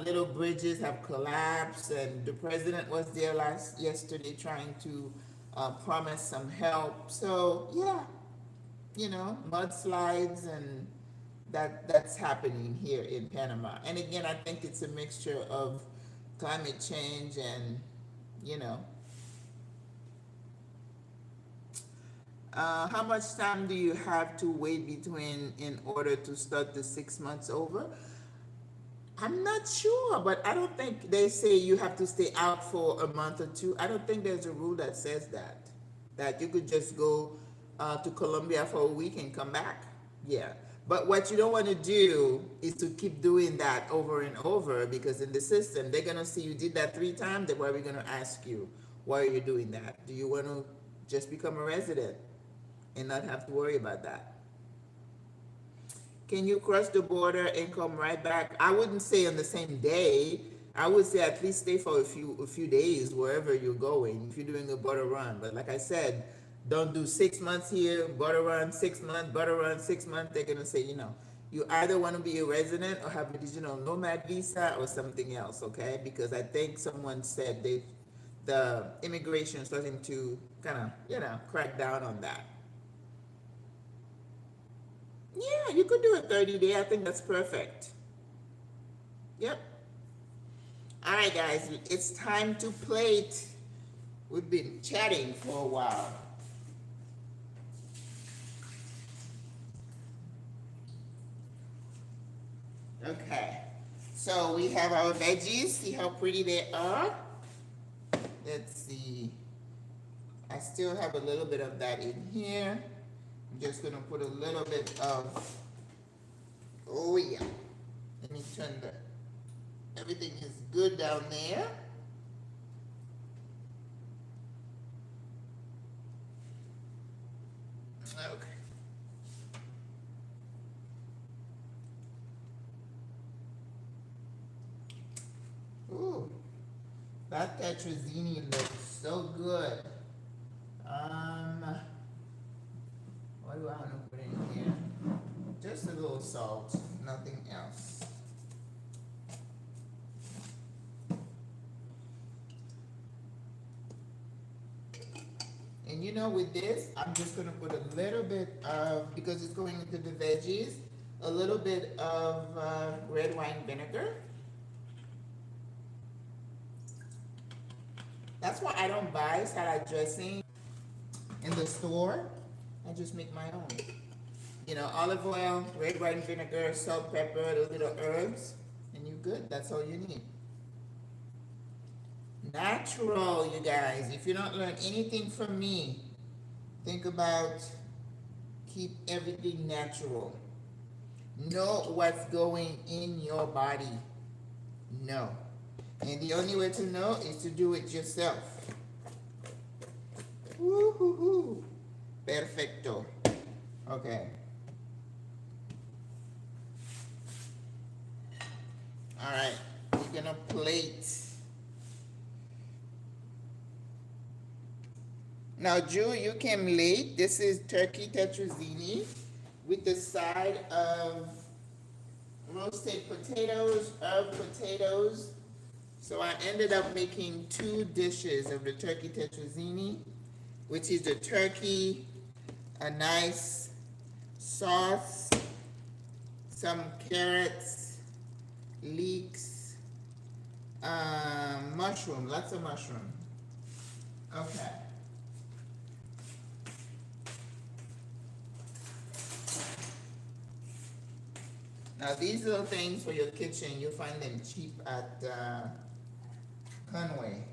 little bridges have collapsed, and the president was there yesterday trying to promise some help. So yeah, mudslides and that's happening here in Panama. And again, I think it's a mixture of climate change and you know how much time do you have to wait between in order to start the 6 months over? I'm not sure, but I don't think they say you have to stay out for a month or two. I don't think there's a rule that says that you could just go to Colombia for a week and come back. Yeah. But what you don't want to do is to keep doing that over and over, because in the system, they're going to see you did that 3 times. They're probably going to ask you, why are you doing that? Do you want to just become a resident and not have to worry about that? Can you cross the border and come right back? I wouldn't say on the same day. I would say at least stay for a few days wherever you're going if you're doing a border run. But like I said, don't do 6 months here, border run, 6 months, border run, 6 months. They're gonna say, you either want to be a resident or have a digital nomad visa or something else, okay? Because I think someone said the immigration is starting to kind of, crack down on that. Yeah, you could do a 30-day. I think that's perfect. Yep. All right, guys, it's time to plate. We've been chatting for a while. Okay, so we have our veggies. See how pretty they are? Let's see. I still have a little bit of that in here. I'm just gonna put a little bit of, oh yeah. Let me turn everything is good down there. Okay. Ooh, that tetrazzini looks so good. What do I want to put in here? Just a little salt, nothing else. And with this, I'm just going to put a little bit of, because it's going into the veggies, a little bit of red wine vinegar. That's why I don't buy salad dressing in the store. I just make my own. Olive oil, red wine vinegar, salt, pepper, those little herbs, and you're good. That's all you need. Natural, you guys. If you don't learn anything from me, think about keep everything natural. Know what's going in your body. Know. And the only way to know is to do it yourself. Woo-hoo-hoo. Perfecto. Okay. All right. We're gonna plate. Now, Drew, you came late. This is turkey tetrazzini with the side of roasted potatoes, herb potatoes. So I ended up making 2 dishes of the turkey tetrazzini, which is the turkey, a nice sauce, some carrots, leeks, mushroom, lots of mushroom. Okay. Now these little things for your kitchen, you'll find them cheap at Conway.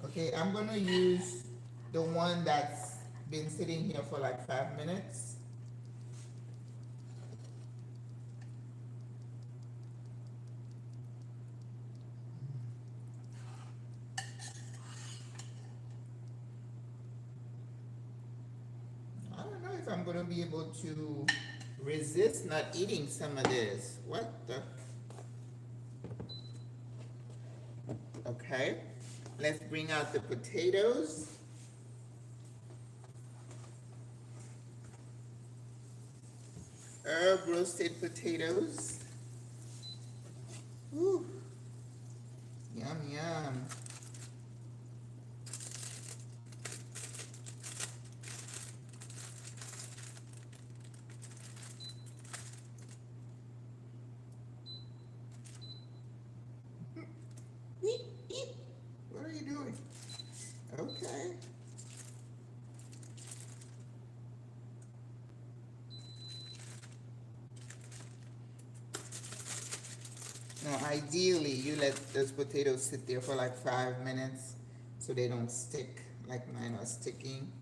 Okay, I'm gonna use the one that's been sitting here for like 5 minutes. I don't know if I'm gonna be able to resist not eating some of this. What the? Okay, let's bring out the potatoes. Herb roasted potatoes. Ooh, yum, yum. Eep, eep. What are you doing? Okay. Now, ideally, you let those potatoes sit there for like 5 minutes so they don't stick like mine are sticking.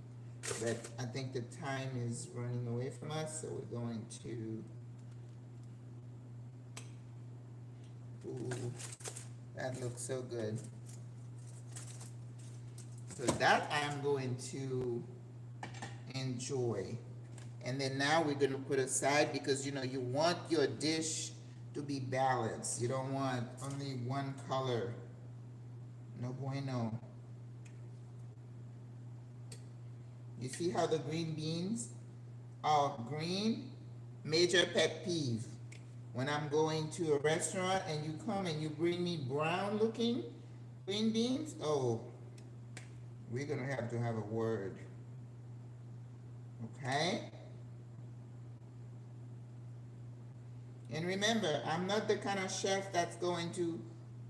But I think the time is running away from us, so we're going to. Ooh, that looks so good. So that I'm going to enjoy. And then now we're going to put aside because you know you want your dish to be balanced. You don't want only one color. No bueno. You see how the green beans are green? Major pet peeve. When I'm going to a restaurant and you come and you bring me brown looking green beans, oh, we're going to have a word. Okay? And remember, I'm not the kind of chef that's going to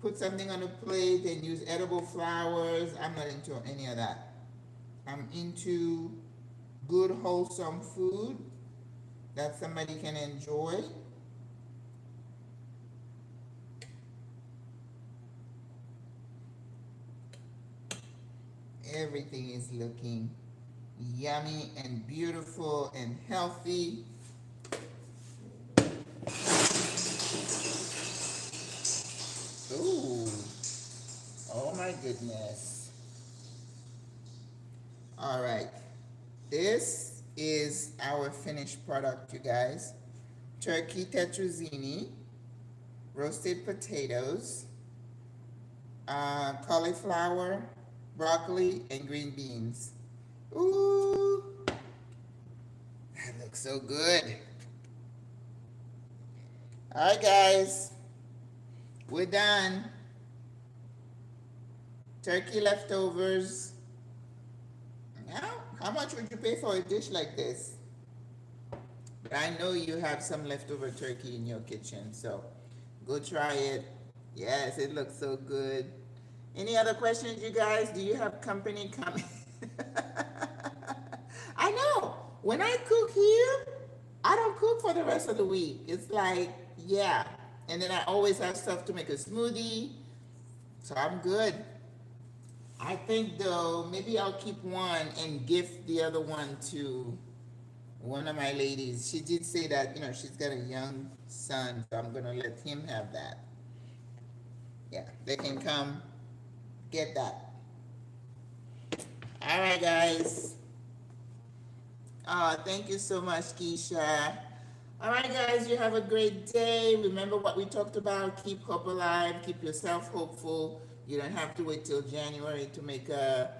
put something on a plate and use edible flowers. I'm not into any of that. I'm into good, wholesome food that somebody can enjoy. Everything is looking yummy and beautiful and healthy. Ooh, oh my goodness. All right, this is our finished product, you guys. Turkey tetrazzini, roasted potatoes, cauliflower, broccoli, and green beans. Ooh, that looks so good. All right, guys, we're done. Turkey leftovers. Now, how much would you pay for a dish like this? But I know you have some leftover turkey in your kitchen, so go try it. Yes, it looks so good. Any other questions, you guys? Do you have company coming? I know. When I cook here, I don't cook for the rest of the week. It's like, yeah. And then I always have stuff to make a smoothie. So I'm good. I think though, maybe I'll keep one and gift the other one to one of my ladies. She did say that, you know, she's got a young son, so I'm gonna let him have that. Yeah, they can come get that. All right, guys. Oh, thank you so much, Keisha. All right, guys, you have a great day. Remember what we talked about. Keep hope alive. Keep yourself hopeful. You don't have to wait till January to make a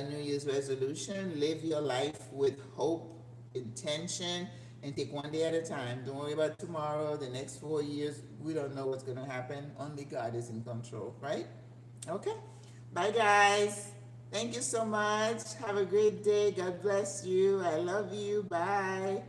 New Year's resolution. Live your life with hope, intention, and take one day at a time. Don't worry about tomorrow, the next 4 years. We don't know what's going to happen. Only God is in control, right? Okay. Bye, guys. Thank you so much. Have a great day. God bless you. I love you. Bye.